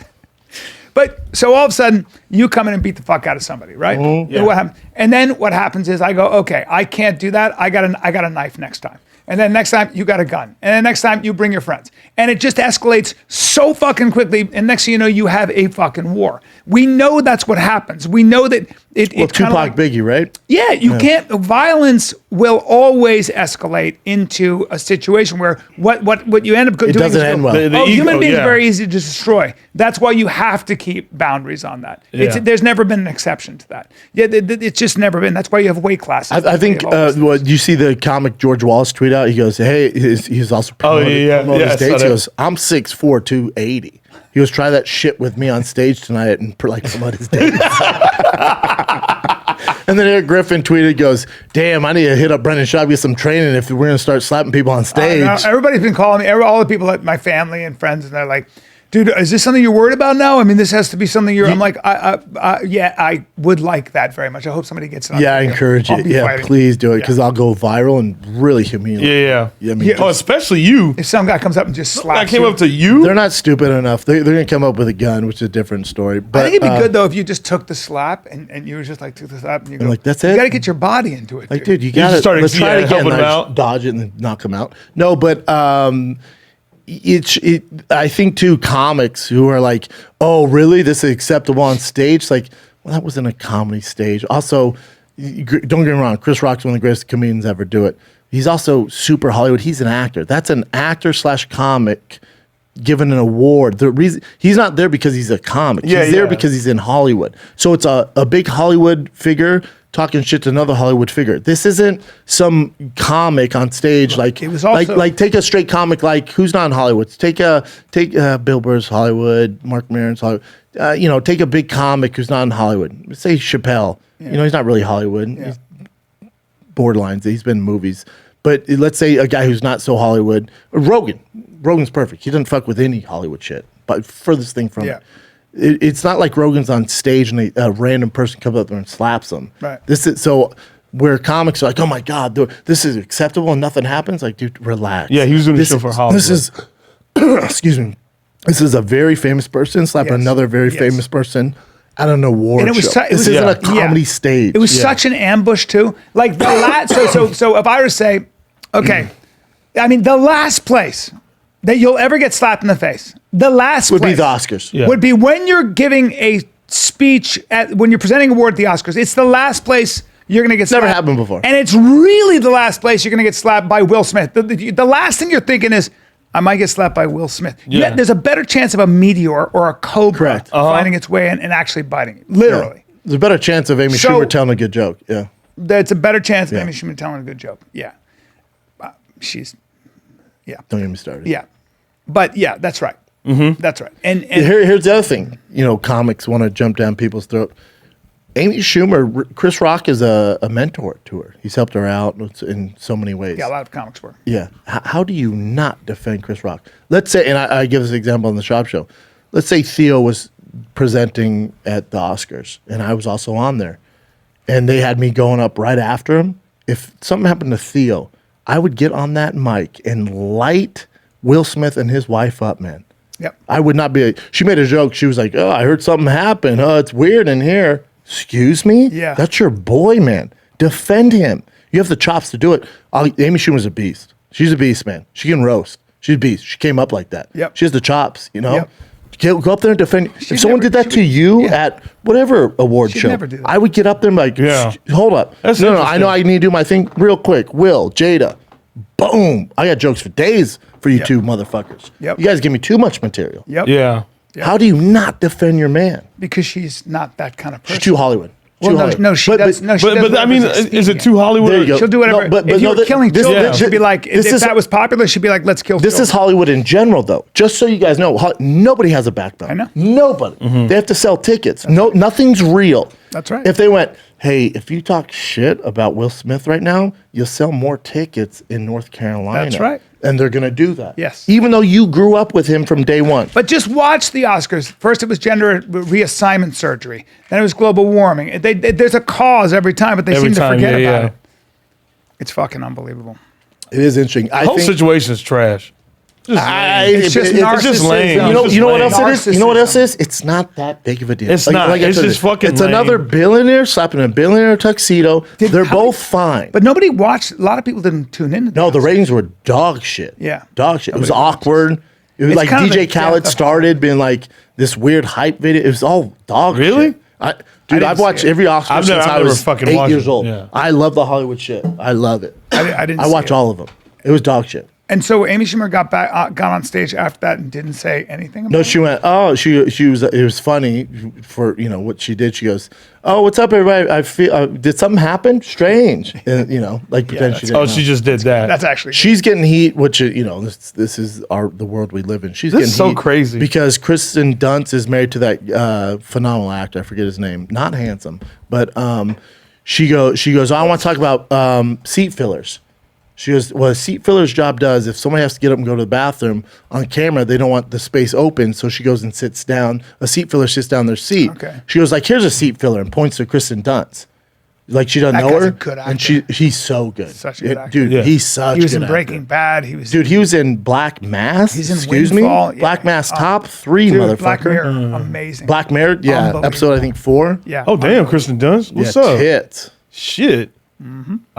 But so all of a sudden you come in and beat the fuck out of somebody, right? Yeah. What happens? And then what happens is I go, okay, I can't do that. I got a knife next time. And then next time you got a gun. And then next time you bring your friends. And it just escalates so fucking quickly. And next thing you know, you have a fucking war. We know that's what happens. We know that it's kind of Tupac like, Biggie, right? yeah, you can't. Violence will always escalate into a situation where what you end up doing doesn't is end go, well. The oh, ego, human beings yeah. are very easy to destroy. That's why you have to keep boundaries on that. Yeah. There's never been an exception to that. Yeah, it's just never been. That's why you have weight classes. I think you see the comic George Wallace tweet out. He goes, "Hey, he's also promoting yeah, his I saw dates." He that. goes, "I'm 6'4", 280." He goes, "Try that shit with me on stage tonight and promote his dates." And then Eric Griffin tweeted, goes, "Damn, I need to hit up Brendan Schaub, get some training if we're gonna start slapping people on stage." Everybody's been calling me. All the people, like my family and friends, and they're like, dude, is this something you're worried about now? I mean, this has to be something I'm like, yeah, I would like that very much. I hope somebody gets it on Yeah, I video. encourage I'll it. be Yeah, fighting. please do it because Yeah. I'll go viral and really humiliate. Yeah. I mean, Oh, especially you. If some guy comes up and just slaps I came you. up to you. they're not stupid enough. They're gonna come up with a gun, which is a different story. But I think it'd be good though if you just took the slap and you were just like took the slap and you go like, that's it? You got to get your body into it. Like, dude, you just got to started, let's try it again. helping And him I just out. dodge it and then knock him out. No, but I think too, comics who are like, oh, really? This is acceptable on stage? Like, well, that wasn't a comedy stage. Also, don't get me wrong, Chris Rock's one of the greatest comedians ever do it. He's also super Hollywood. He's an actor. That's an actor / comic given an award. The reason he's not there because he's a comic. Yeah, he's there yeah. because he's in Hollywood. So it's a big Hollywood figure talking shit to another Hollywood figure. This isn't some comic on stage like It was also- like take a straight comic like who's not in Hollywood. Take Bill Burr's Hollywood, Mark Maron's Hollywood. Take a big comic who's not in Hollywood. Say Chappelle. He's not really Hollywood. He's borderlines. He's been in movies. But let's say a guy who's not so Hollywood. Rogan. Rogan's perfect. He doesn't fuck with any Hollywood shit. But furthest thing from it. It's not like Rogan's on stage and a random person comes up there and slaps him. Right. This is so where comics are like, oh my God, this is acceptable and nothing happens. Like, dude, relax. Yeah, he was doing a show for Hollywood. This is, excuse me. This is a very famous person slapping Yes. another very Yes. famous person. at an award And it was show. su- it This was- isn't yeah. a comedy stage. It was such an ambush too. Like the last. So if I were to say, okay, I mean the last place that you'll ever get slapped in the face, the last would place be the Oscars. Yeah. would be when you're giving a speech when you're presenting an award at the Oscars. It's the last place you're going to get slapped. Never happened before. And it's really the last place you're going to get slapped by Will Smith. The last thing you're thinking is, I might get slapped by Will Smith. Yeah. There's a better chance of a meteor or a cobra Correct. finding its way in and actually biting it. Literally. Yeah. There's a better chance of Amy So- Schumer telling a good joke. Yeah. That's a better chance of Yeah. Amy Schumer telling a good joke. Yeah. She's, Don't get me started. yeah. But yeah, that's right. That's right. And Here's the other thing. Comics want to jump down people's throat. Amy Schumer, Chris Rock is a mentor to her. He's helped her out in so many ways. yeah, a lot of comics work. Yeah. How do you not defend Chris Rock? Let's say, and I give this example on the Shop Show. Let's say Theo was presenting at the Oscars, and I was also on there, and they had me going up right after him. If something happened to Theo, I would get on that mic and light Will Smith and his wife up, man. Yep. I would not be. She made a joke. She was like, "Oh, I heard something happen. Oh, it's weird in here." Excuse me? Yeah. That's your boy, man. Defend him. You have the chops to do it. Amy Schumer's a beast. She's a beast, man. She can roast. She's a beast. She came up like that. Yep. She has the chops, Yep. Go up there and defend. If someone never- did that she to would- you yeah. at whatever award She'd show, never do that. I would get up there and be like, Yeah. hold up. That's no, I interesting. know I need to do my thing real quick. Will, Jada, boom. I got jokes for days for you Yep. two motherfuckers. Yep. You guys give me too much material. Yep. Yeah. Yep. How do you not defend your man? Because she's not that kind of person. She's too Hollywood. Well, Too no, Hollywood. no, she But- does. No, she But, does but I mean, whatever's is it expedient. too Hollywood? There you go. She'll do whatever. No, but if you're no, killing this- children, yeah. she'd be like, This if is- that was popular, she'd be like, let's kill This children. is Hollywood in general, though. Just so you guys know, nobody has a backbone. I know. Nobody. They have to sell tickets. Nothing's real. That's right. If they went, hey, if you talk shit about Will Smith right now, you'll sell more tickets in North Carolina. That's right. And they're going to do that. Yes. Even though you grew up with him from day one. But just watch the Oscars. First, it was gender reassignment surgery. Then it was global warming. There's a cause every time, but they Every seem to time, forget yeah, about yeah. it. It's fucking unbelievable. It is interesting. The whole situation is trash. Just It's just it's just lame. narcissism. You know, It's just you know what lame. else it is? You know what else it is? It's not that big of a deal. It's not. I It's said, just fucking It's lame. another billionaire slapping a billionaire tuxedo. They're how both fine. But nobody watched. A lot of people didn't tune in. No, the ratings were dog shit. Yeah. Dog shit. It was Nobody watches. awkward. It was It's like kind of DJ the Khaled death of started being like this weird hype video. It was all dog Really? shit. Dude, didn't I've see watched it. every Oscar I've since never- I I've never was fucking 8 watched years it. old. Yeah. I love the Hollywood shit. I love it. I didn't. I see watch it. all of them. It was dog shit. And so Amy Schumer got on stage after that and didn't say anything about No, it. she went. Oh, she was. It was funny for what she did. She goes, "Oh, what's up, everybody? I feel did something happen? Strange." And like pretend she didn't. Oh, know. she just did that. That's actually. She's getting heat, which this is the world we live in. She's This getting is so heat crazy. because Kristen Dunst is married to that phenomenal actor. I forget his name. Not handsome, but she goes. I want to talk about seat fillers. She goes, what a seat filler's job does, if somebody has to get up and go to the bathroom on camera, they don't want the space open. So she goes and sits down. A seat filler sits down in their seat. Okay. She goes like, here's a seat filler and points to Kristen Dunst. Like she doesn't That know guy's her. a good And actor. he's so good. Such a good actor. Dude, Yeah. he's such He was a in good Breaking actor. Bad. He was. Dude, he was in Black Mass. He's in Excuse Windfall. me? Black Yeah. Mass top 3, Dude, motherfucker. Black Mirror, amazing. Black Mirror, yeah. Unbelievable. Episode, I think, 4. Yeah. Oh damn, Kristen Dunst. What's yeah, up? tits. Shit. All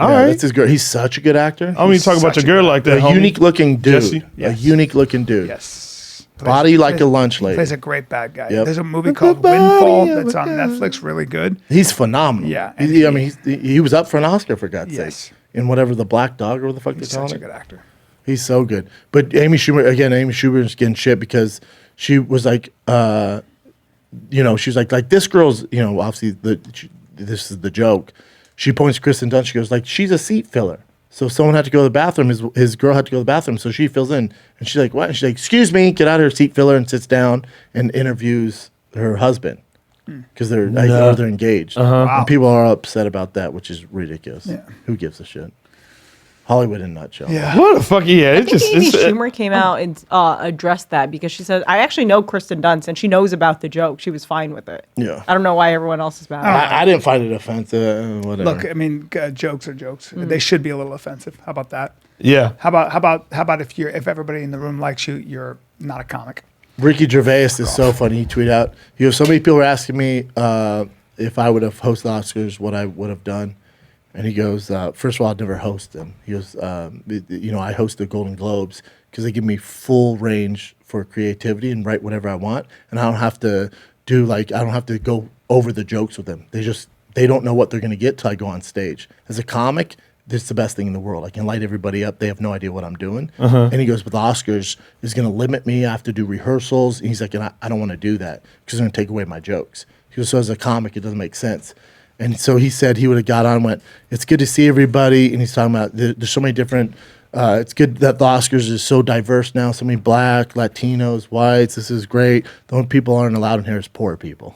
Yeah, right. that's his girl. He's such a good actor. I don't mean to talk about such your a girl good like that. A homie. unique looking dude. Jesse? A Yes. unique looking dude. Yes. Body like a lunch lady. Plays a great bad guy. Yep. There's a movie called body Windfall of that's a on guy. Netflix, really good. He's phenomenal. Yeah, I and mean, he was up for an Oscar, for God's Yes. sake. In whatever, the Black Dog or what the fuck He's they call such a it. good actor. He's so good. But Amy Schumer's getting shit because she was like, she was like this girl's, obviously this is the joke. She points to Kristen Dunst. She goes like, she's a seat filler. So if someone had to go to the bathroom, his girl had to go to the bathroom. So she fills in, and she's like, what? And she's like, excuse me, get out of her, seat filler, and sits down and interviews her husband because they're engaged. And people are upset about that, which is ridiculous. Yeah. Who gives a shit? Hollywood in a nutshell. Yeah. What the fuck? Yeah, I it's think just Amy it's, Schumer came out and addressed that because she said, I actually know Kristen Dunst and she knows about the joke. She was fine with it. Yeah. I don't know why everyone else is mad. I didn't find it offensive. Whatever. Look, I mean, jokes are jokes. They should be a little offensive. How about that? yeah. How about if everybody in the room likes you, you're not a comic. Ricky Gervais is so funny. He tweeted out, he goes, so many people were asking me if I would have hosted the Oscars, what I would have done. And he goes, first of all, I'd never host them. He goes, I host the Golden Globes because they give me full range for creativity and write whatever I want. And I don't have to I don't have to go over the jokes with them. They don't know what they're going to get till I go on stage. As a comic, this is the best thing in the world. I can light everybody up. They have no idea what I'm doing. And he goes, but the Oscars is going to limit me. I have to do rehearsals. And he's like, and I don't want to do that because they're going to take away my jokes. He goes, so as a comic, it doesn't make sense. And so he said he would have got on and went, it's good to see everybody. And he's talking about there's so many different, it's good that the Oscars is so diverse now. So many black, Latinos, whites. This is great. The only people aren't allowed in here is poor people.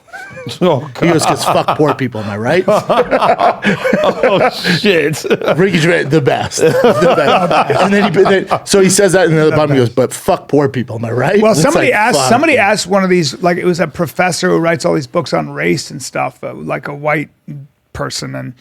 Oh, He goes, because fuck poor people. Am I right? oh shit. Ricky Gervais, the best. The best. And then so he says that, and then the bottom he goes, but fuck poor people. Am I right? Well, It's somebody like, asked. fuck. Asked one of these. Like it was a professor who writes all these books on race and stuff. Like a white person,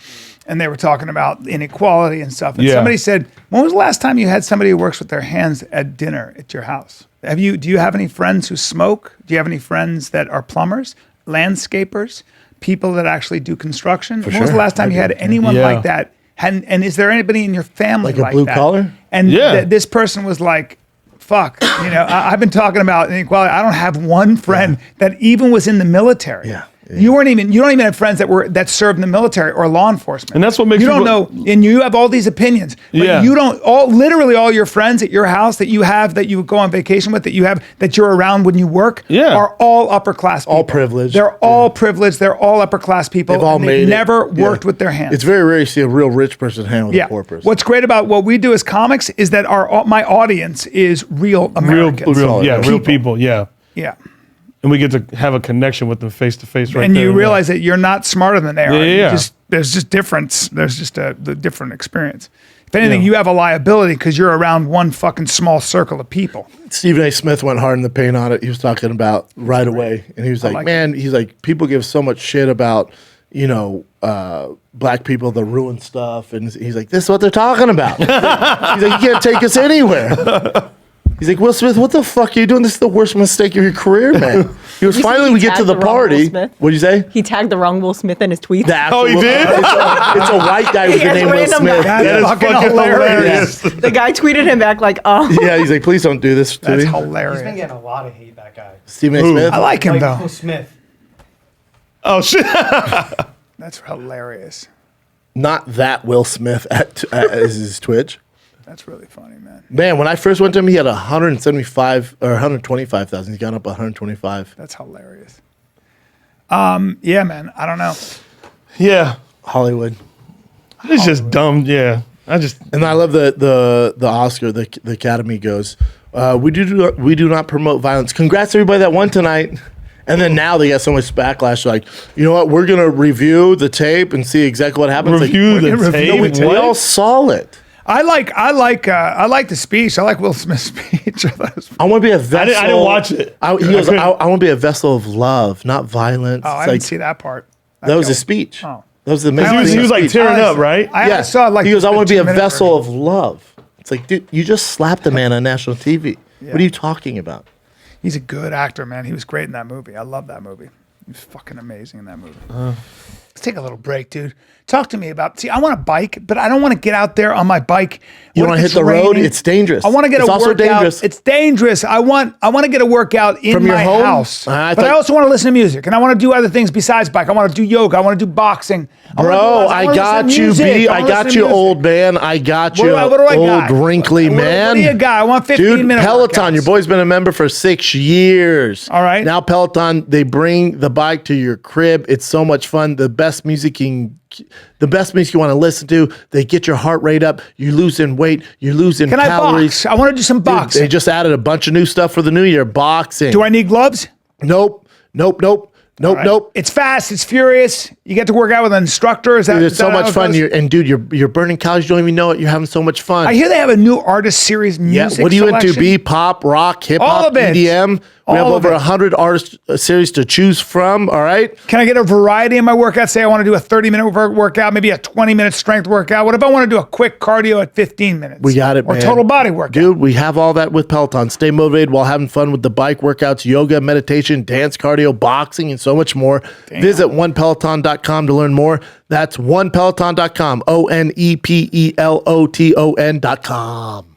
and they were talking about inequality and stuff. And Yeah. somebody said, "When was the last time you had somebody who works with their hands at dinner at your house? Do you have any friends who smoke? Do you have any friends that are plumbers, landscapers, people that actually do construction? When was the sure. last time you had anyone Yeah. like that? And is there anybody in your family Like a like blue that?" collar? And Yeah. this person was like, fuck, I've been talking about inequality. I don't have one friend that even was in the military. Yeah. You don't even have friends that served in the military or law enforcement. And that's what makes you don't people- know, and you have all these opinions. But Yeah. you don't literally all your friends at your house that you go on vacation with, that you're around when you work, Yeah. are all upper class people. All privileged. They're all privileged. They're all upper class people. They've all and made they've it. never Yeah. worked with their hands. It's very rare to see a real rich person hang with a poor person. What's great about what we do as comics is that my audience is real Americans. Real people. Yeah. Yeah. And we get to have a connection with them face to face right And there. you realize that you're not smarter than they are. Yeah. There's just difference. There's just the different experience. If anything, Yeah. you have a liability because you're around one fucking small circle of people. Stephen A. Smith went hard in the paint on it. He was talking about right away. And he was like, like man, he's like, people give so much shit about, black people that ruin stuff. And he's like, this is what they're talking about. He's like, you can't take us anywhere. He's like, Will Smith, what the fuck are you doing? This is the worst mistake of your career, man. He goes, You see finally he we get to tagged the the wrong party. Will Smith? What'd you say? He tagged the wrong Will Smith in his tweets. The actual- he did? It's a white guy with He the has name Will random Smith. guys. That is fucking hilarious. The guy tweeted him back like, oh. Yeah, he's like, please don't do this to That's me. He's been hilarious. getting a lot of hate, that guy. Stephen A. Smith. I like him Like though. Will Smith. Oh shit. That's hilarious. Not that Will Smith at his Twitch. That's really funny, man. Man, when I first went to him, he had 175 or 125,000. He's gone up 125. That's hilarious. Yeah, man. I don't know. Yeah. Hollywood. It's just dumb. Yeah. And I love the Oscar. The Academy goes, we do not promote violence. Congrats to everybody that won tonight. And then now they got so much backlash. Like, you know what? We're gonna review the tape and see exactly what happens. Review like, the gonna tape. review we all What? saw it. I like the speech. I like Will Smith's speech. I thought it was- I want to be a vessel. I didn't watch it. He goes, I want to be a vessel of love, not violence. Oh, I It's didn't like, see that part. that was his killed- speech. Oh. That was the He amazing was- thing. He was like tearing I- up, right? I saw like he goes, I want to be a 15-minute vessel version. of love. It's like, dude, you just slapped a man on national TV. What are you talking about? He's a good actor, man. He was great in that movie. I love that movie. He was fucking amazing in that movie. Let's take a little break, dude. Talk to me about. See, I want a bike, but I don't want to get out there on my bike. You What want if to hit it's the road? raining? It's dangerous. I want to get It's a also workout. dangerous. It's dangerous. I want to get a workout in From your my home? house, I but I thought- also want to listen to music, and I want to do other things besides bike. I want to do yoga. I want to do boxing. Bro, I got you, B. I got you, old man. I got you, What do I old got? wrinkly What man. do you got? I want 15 Dude, minute Peloton, workouts. your boy's been a member for 6 years. All right. Now Peloton, they bring the bike to your crib. It's so much fun. The best music you want to listen to. They get your heart rate up. You're losing weight. You're losing Can I calories. box? I want to do some Dude, boxing. they just added a bunch of new stuff for the new year. Boxing. Do I need gloves? Nope. All right. Nope. It's fast. It's furious. You get to work out with an instructor. Is that? Dude, is it's so that how much it fun. goes? Dude, you're burning calories. You don't even know it. You're having so much fun. I hear they have a new artist series music. Yeah, what are you into? selection. B, pop, rock, hip All hop, of it. EDM. We have All of over it. 100 artist series to choose from. All right. Can I get a variety in my workout? Say I want to do a 30-minute workout, maybe a 20-minute strength workout. What if I want to do a quick cardio at 15 minutes? We got it, or man. total body workout. Dude, we have all that with Peloton. Stay motivated while having fun with the bike workouts, yoga, meditation, dance, cardio, boxing, and so much more. Visit onepeloton.com to learn more. That's onepeloton.com. onepeloton.com.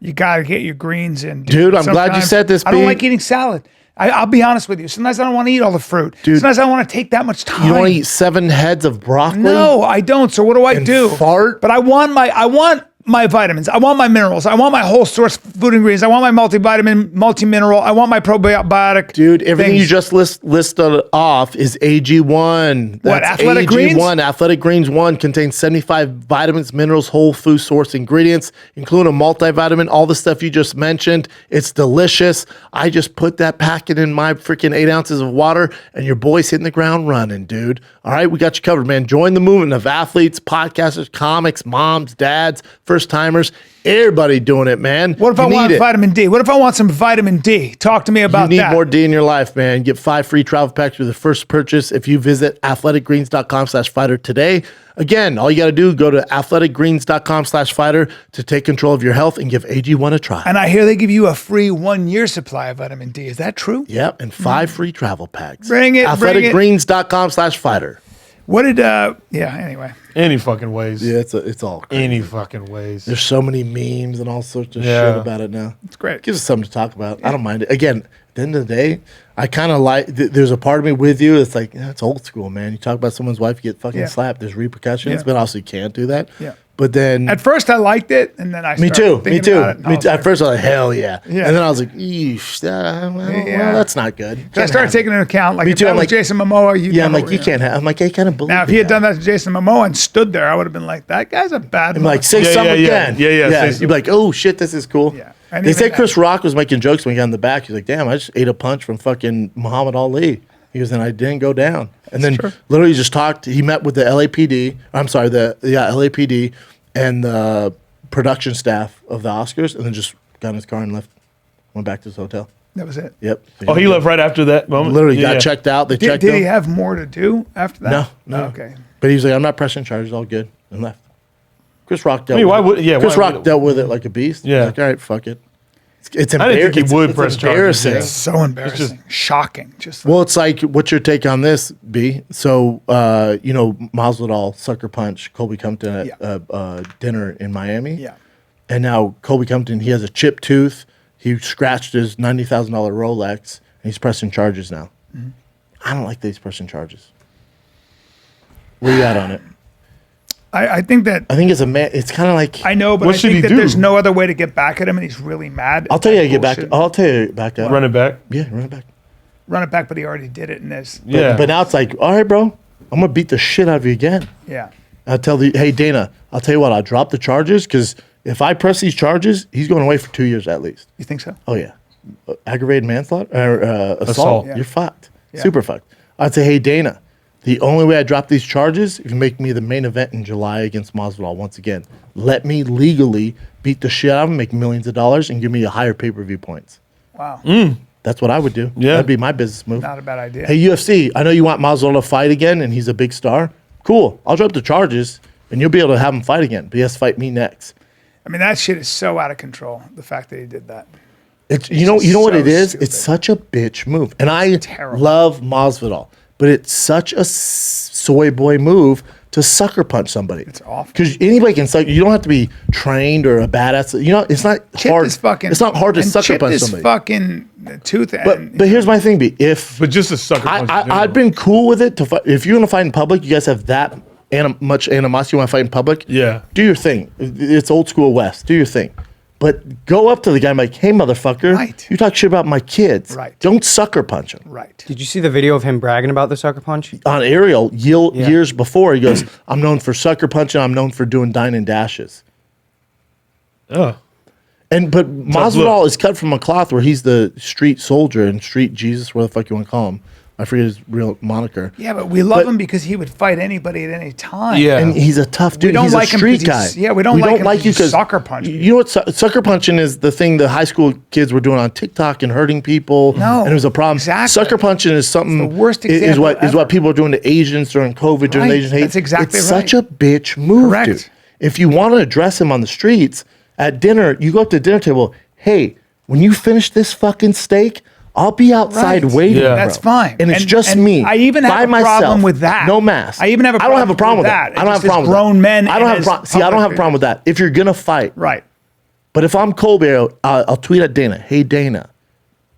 You got to get your greens in. Dude, I'm glad you Sometimes said this, I don't B. like eating salad. I'll be honest with you. Sometimes I don't want to eat all the fruit. Dude, Sometimes I don't want to take that much time. You don't want to eat 7 heads of broccoli? No, I don't. So what do I And do? fart? But I want my vitamins. I want my minerals. I want my whole source food ingredients. I want my multivitamin, multi-mineral. I want my probiotic. Dude, everything things. you just listed off is AG1. What, That's Athletic AG1. Greens? Athletic Greens 1 contains 75 vitamins, minerals, whole food source ingredients, including a multivitamin, all the stuff you just mentioned. It's delicious. I just put that packet in my freaking 8 ounces of water, and your boy's hitting the ground running, dude. All right, we got you covered, man. Join the movement of athletes, podcasters, comics, moms, dads, first-timers, everybody doing it, man. What if I want vitamin D? What if I want some vitamin D? Talk to me about You need that. more D in your life, man. Get 5 free travel packs with the first purchase if you visit athleticgreens.com/fighter today. Again, all you got to do, go to athleticgreens.com/fighter to take control of your health and give AG1 a try. And I hear they give you a free 1-year supply of vitamin D. Is that true? Yep, and 5 free travel packs. Bring it, bring it. athleticgreens.com/fighter. What did, anyway. Any fucking ways. Yeah, it's all crazy. Any fucking ways. There's so many memes and all sorts of Yeah. shit about it now. It's great. Gives us something to talk about. I don't mind it. Again, at the end of the day, I kind of like, there's a part of me with you. It's like, it's old school, man. You talk about someone's wife, you get fucking Yeah. slapped. There's repercussions, Yeah. but also you can't do that. Yeah. But then, At first, I liked it, and then I me started too. thinking Me too. about it, and I was At like- first, I was like, hell yeah. Yeah. And then I was like, eesh, well, that's not good. I started taking into account, like, Me if too, that I'm was like- Jason Momoa, Yeah, I'm like, you can't have. I'm like, I kind of believe. Now, if he had done that to Jason Momoa and stood there, I would have been like, that guy's a bad I'm like, say Yeah, something yeah, again. yeah, say You'd something. be like, oh shit, this is cool. Yeah. And They even said that- Chris Rock was making jokes when he got in the back. He's like, damn, I just ate a punch from fucking Muhammad Ali. He goes, and I didn't go down. And then true. literally just talked. He met with the LAPD. I'm sorry, LAPD and the production staff of the Oscars, and then just got in his car and left. Went back to his hotel. That was it. Yep. Oh, he left right after that moment? Literally Yeah, got yeah. checked out. They Did, checked did him. he have more to do after that? No. Oh, okay. But he was like, I'm not pressing charges. All good. And left. Chris Rock dealt I mean, with why it. would- yeah, Chris why Rock would- dealt with it like a beast. Yeah. Like, all right, fuck it. It's I didn't think he would press charges, embarrassing. yeah. So embarrassing. Shocking. Just Well, it's like, what's your take on this, B? So, Masvidal sucker punch Colby Compton at dinner in Miami. yeah. And now Colby Compton, he has a chipped tooth. He scratched his $90,000 Rolex, and he's pressing charges now. Mm-hmm. I don't like that he's pressing charges. Where you at on it? I think that I think it's it's kind of like, I know, but What I should think he that do? there's no other way to get back at him, and he's really mad. I'll tell you how to get Bullshit. back. I'll tell you back up. Run it back? Yeah, run it back. Run it back, but he already did it in this. Yeah. But now it's like, all right, bro, I'm going to beat the shit out of you again. Yeah. I'll tell hey, Dana, I'll tell you what, I'll drop the charges because if I press these charges, he's going away for 2 years at least. You think so? Oh, yeah. Aggravated manslaughter or assault, Assault. Yeah. you're fucked. Yeah. Super fucked. I'd say, hey, Dana, the only way I drop these charges if you make me the main event in July against Masvidal once again. Let me legally beat the shit out of him, make millions of dollars, and give me a higher pay-per-view points. Wow. That's what I would do. Yeah. That'd be my business move. Not a bad idea. Hey, UFC, I know you want Masvidal to fight again, and he's a big star. Cool. I'll drop the charges, and you'll be able to have him fight again. But he has to fight me next. I mean, that shit is so out of control. The fact that he did that. It's you know what so it is? stupid. It's such a bitch move. And I Terrible. love Masvidal, but it's such a soy boy move to sucker punch somebody. It's awful. Because anybody can sucker. You don't have to be trained or a badass. You know, it's not Chipped hard. his fucking. It's not hard to and sucker chipped punch his somebody. fucking tooth. But here's my thing, B. If But just a sucker punch. in general. I'd been cool with it to fight. If you're gonna fight in public, you guys have that much animosity. You want to fight in public? Yeah. Do your thing. It's old school West. Do your thing. But go up to the guy and be like, hey, motherfucker, Right. you talk shit about my kids. Right. Don't sucker punch him. right. Did you see the video of him bragging about the sucker punch? On Ariel, Yeah. years before, he goes, I'm known for sucker punching. I'm known for doing dine and dashes. Oh. But look. Masvidal is cut from a cloth where he's the street soldier and street Jesus, whatever the fuck you want to call him. I forget his real moniker. Yeah, but we love But- him because he would fight anybody at any time. Yeah. And he's a tough dude. don't He's like a him street 'cause guy. he's- yeah, we don't like him 'cause he 'cause sucker punch You know what? Sucker punching is the thing the high school kids were doing on TikTok and hurting people. No, and it was a problem. exactly. Sucker punching is something. It's the worst is example what ever. people are doing to Asians during COVID, during the Right. Asian hate. That's exactly it's right. such a bitch move, Correct. dude. If you want to address him on the streets at dinner, you go up to the dinner table. Hey, when you finish this fucking steak, I'll be outside Right. waiting. Yeah. That's bro. fine. And it's just and me. I even have by a myself, problem with that. No mask. I even have a I don't have a problem with that. that. I don't have a problem with grown that. men. I don't and have a his problem. See, I don't public have a problem with that. If you're gonna fight, Right. but if I'm Colby, I'll tweet at Dana. Hey Dana,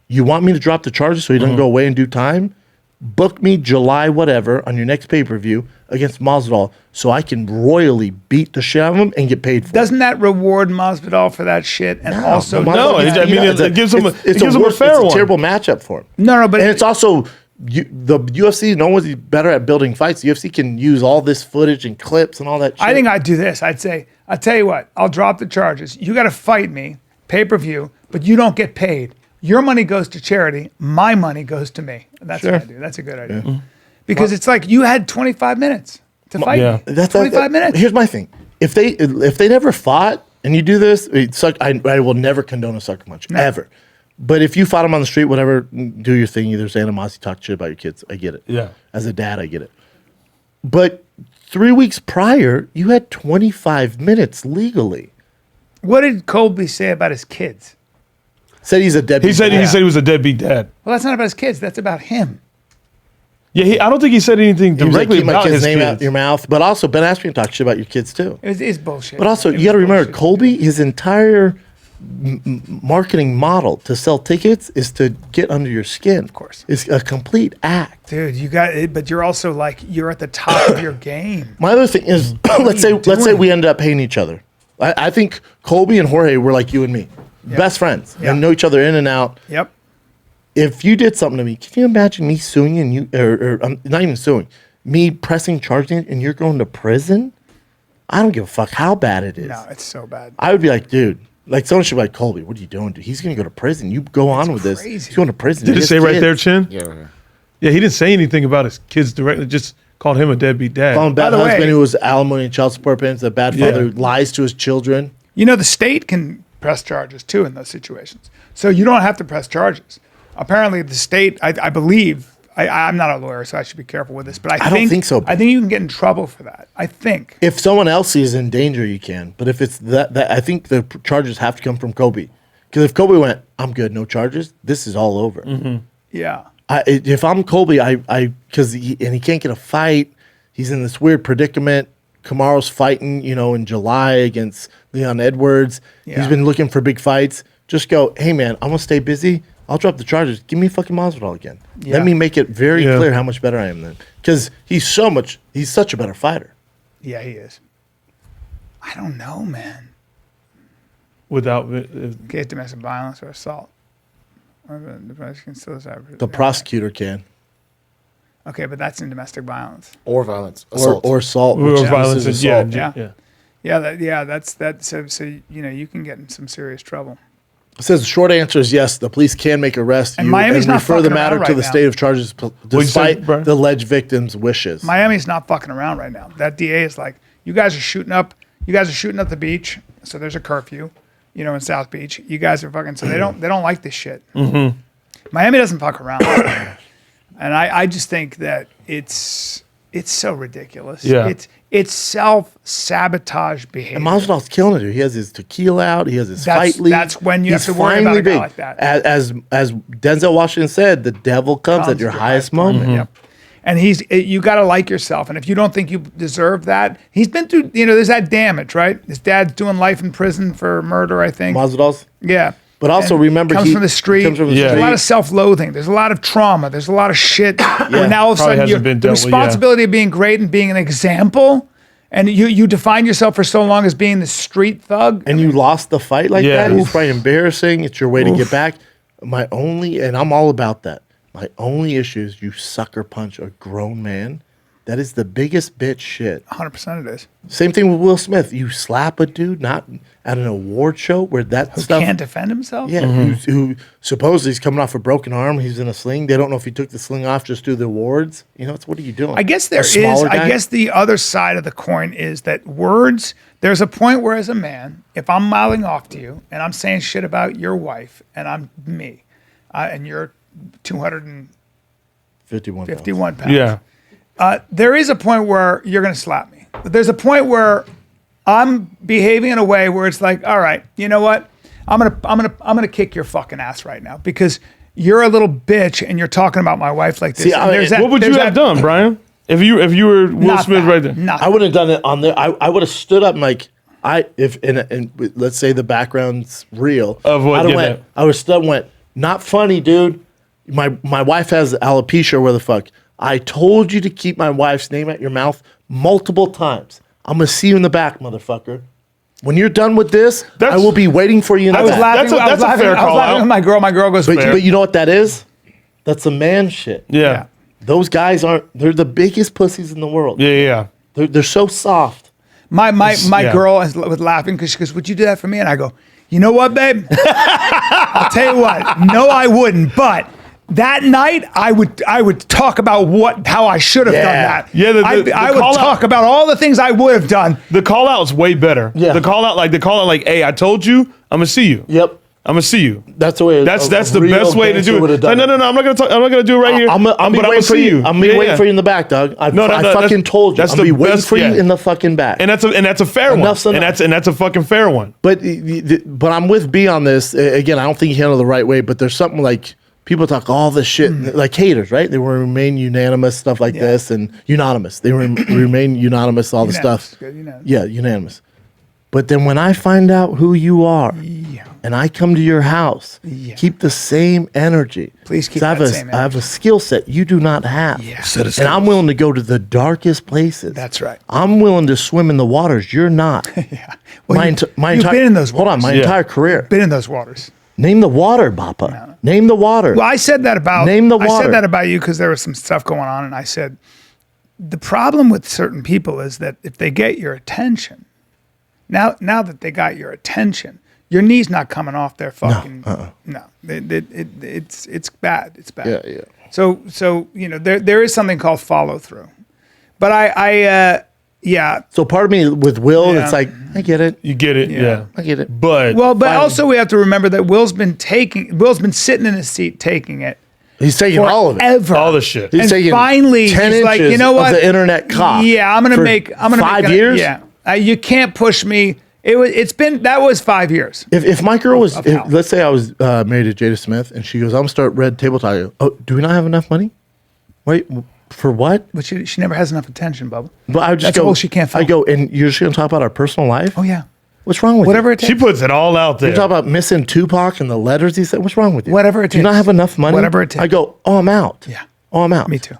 you want me to drop the charges so he doesn't go away and do time? Book me July whatever on your next pay-per-view against Masvidal so I can royally beat the shit out of him and get paid for it. Doesn't that reward Masvidal for that shit? And also, No, Masvidal's I mean, beat up. it gives him a- It's it gives him a worse- fair it's one. a terrible matchup for him. No, but and it's also the UFC. No one's better at building fights. The UFC can use all this footage and clips and all that. Shit. I think I'd do this. I'd say, I'll tell you what, I'll drop the charges. You got to fight me, pay-per-view, but you don't get paid. Your money goes to charity. My money goes to me. That's what I do. That's a good idea. Because it's like you had 25 minutes to fight Yeah. me. That's 25 minutes. Here's my thing: if they never fought and you do this, I will never condone a sucker punch ever. But if you fought him on the street, whatever, do your thing. There's animosity, talk shit about your kids. I get it. Yeah. As a dad, I get it. But 3 weeks prior, you had 25 minutes legally. What did Colby say about his kids? Said he's a deadbeat. He said dad. he was a deadbeat dad. Well, that's not about his kids. That's about him. Yeah, I don't think he said anything He was like, directly keep my about kid's his name kids. out your mouth. But also, Ben Askren talked shit about your kids too. It's bullshit. But also, It you got to was remember, bullshit. Colby, his entire marketing model to sell tickets is to get under your skin. Of course. It's a complete act. Dude, you got it, but you're also like, you're at the top of your game. My other thing is, let's say doing? we ended up paying each other. I think Colby and Jorge were like you and me, best friends, Yeah. and know each other in and out. Yep. If you did something to me, can you imagine me suing you and you, or not even suing, me pressing charges and you're going to prison? I don't give a fuck how bad it is. No, it's so bad. I would be like, dude, like someone should be like, Colby, what are you doing, dude? He's gonna go to prison. You go on with this. crazy. He's going to prison. Did He it has say right kids. there, Chin? Yeah. Yeah, he didn't say anything about his kids directly. Just called him a deadbeat dad. Call him bad By the husband way- who was alimony and child support payments, a bad father Yeah. who lies to his children. You know, the state can press charges too in those situations. So you don't have to press charges. Apparently, the state, I believe, I'm not a lawyer, so I should be careful with this, but I don't think so. I think you can get in trouble for that. I think. If someone else is in danger, you can. But if it's that I think the charges have to come from Colby. Because if Colby went, I'm good, no charges, this is all over. Yeah. If I'm Colby, because he can't get a fight, he's in this weird predicament. Kamaru's fighting, in July against Leon Edwards. Yeah. He's been looking for big fights. Just go, hey man, I'm gonna stay busy. I'll drop the charges. Give me fucking Masvidal again. Yeah. Let me make it very Yeah. clear how much better I am then. Because he's such a better fighter. Yeah, he is. I don't know, man. Without Okay, domestic violence or assault. Or the prosecution still is The prosecutor can. Okay, but that's in domestic violence. Or violence. Assault. Or assault. or which this violence, is yeah, assault. yeah. That's that. So you can get in some serious trouble. It says the short answer is yes. The police can make arrests And you Miami's and not refer the fucking matter around to right the now. state of charges you say, despite Brian? the alleged victim's wishes. Miami's not fucking around right now. That DA is like, you guys are shooting up the beach, so there's a curfew, in South Beach. You guys are fucking, so they don't like this shit. Mm-hmm. Miami doesn't fuck around. And I just think that it's so ridiculous. Yeah. It's self-sabotage behavior. And Masvidal's killing it. Dude. He has his tequila out. He has his That's- fight league. that's when you He's have to worry about finally a guy big. like that. As Denzel Washington said, the devil comes at your highest moment. Yep. And you got to like yourself. And if you don't think you deserve that, he's been through, there's that damage, right? His dad's doing life in prison for murder, I think. Masvidal's. Yeah. But also And remember, comes from the street. comes from the Yeah. There's a street. lot of self-loathing. There's a lot of trauma. There's a lot of shit. Where now all of a Probably sudden, hasn't been the dealt with, yeah. responsibility of being great and being an example, and you define yourself for so long as being the street thug. and you lost the fight like Yeah. that, it's probably embarrassing. It's your way to get back. And I'm all about that. My only issue is you sucker punch a grown man That is the biggest bitch shit. 100% it is. Same thing with Will Smith. You slap a dude not at an award show where that stuff Can't defend himself? Yeah, who supposedly he's coming off a broken arm. He's in a sling. They don't know if he took the sling off just to do the awards. You know, it's what are you doing? I guess A there is. smaller I guy? guess the other side of the coin is that words. There's a point where, as a man, if I'm mouthing off to you and I'm saying shit about your wife and I'm me, and you're 251 51. pounds. Yeah. There is a point where you're going to slap me. But there's a point where I'm behaving in a way where it's like, all right, you know what? I'm gonna kick your fucking ass right now because you're a little bitch and you're talking about my wife like this. See, And there's that- What would you there's have that- done, Brian? If you were Will Not Smith that. right there? Not I wouldn't have done it on there. I would have stood up and like if let's say the background's real Of what, I'd have yeah, went. that. I would have stood and went. Not funny, dude. My wife has alopecia. Where the fuck? I told you to keep my wife's name at your mouth multiple times. I'm gonna see you in the back, motherfucker. When you're done with this, I will be waiting for you in the I was back. laughing. That's a- I was that's a laughing. fair I was call laughing out. with my girl. My girl goes, But you know what that is? That's a man shit. Yeah. Those guys aren't. They're the biggest pussies in the world. Yeah. They're so soft. My yeah. girl was laughing because she goes, "Would you do that for me?" And I go, "You know what, babe? I'll tell you what. No, I wouldn't. But that night, I would talk about how I should have done that. Yeah, I would call out- talk about all the things I would have done. The call out's way better. Yeah. The call out, like, hey, I told you, I'm gonna see you. Yep. I'm gonna see you. That's the way. That's a the real best way to gangster do would it. have done No, I'm not gonna do it right here. I'm gonna but wait for see you. I'm gonna Yeah, wait yeah. for you in the back, Doug. I No, fucking that's- told you. that's I'm the gonna be waiting best- for you yeah. in the fucking back. And that's a fair one. Enough's enough. And that's a fucking fair one. But I'm with B on this. Again, I don't think he handled it the right way. But there's something like people talk all this shit like haters, right? They will remain unanimous, stuff like this, and unanimous. They remain unanimous, all the Unanimous, stuff. good, unanimous. Yeah, unanimous. But then when I find out who you are, and I come to your house, keep the same energy. Please keep 'Cause I have that a, same I have a energy. skill set you do not have. Yeah. And I'm willing to go to the darkest places. That's right. I'm willing to swim in the waters. You're not. Yeah. Well, My you've entire been in those Hold on, waters. my Yeah. entire career. Been in those waters. Name the water, Bappa. Name the water. Well, I said that about Name the I water. said that about you because there was some stuff going on, and I said the problem with certain people is that if they get your attention, now that they got your attention, your knee's not coming off their fucking no. It's bad. It's bad. Yeah, yeah. So you know there is something called follow through, but yeah. So part of me with Will, Yeah. it's like, I get it. You get it. Yeah. I get it. But Well, but Finally. also we have to remember that Will's been sitting in his seat taking it. He's taking all of it. Forever. all the shit. He's And taking finally, 10 he's like, you inches know what? of the internet cock. Yeah, I'm gonna for make 5 years. Yeah, you can't push me. That was 5 years. If my girl was, Of hell. let's say I was married to Jada Smith, and she goes, "I'm gonna start Red Table Talk." I go, "Oh, do we not have enough money? Wait, for what?" But she never has enough attention, Bubba. But I would just That's go. all she can't I film. go, and you're just gonna talk about our personal life. Oh yeah, What's wrong with whatever you? it takes. She puts it all out there. You talk about missing Tupac and the letters he said. What's wrong with you? Whatever it Do you not takes. have enough money? Whatever it takes. I go, "Oh, I'm out." Yeah. Oh, I'm out. Me too.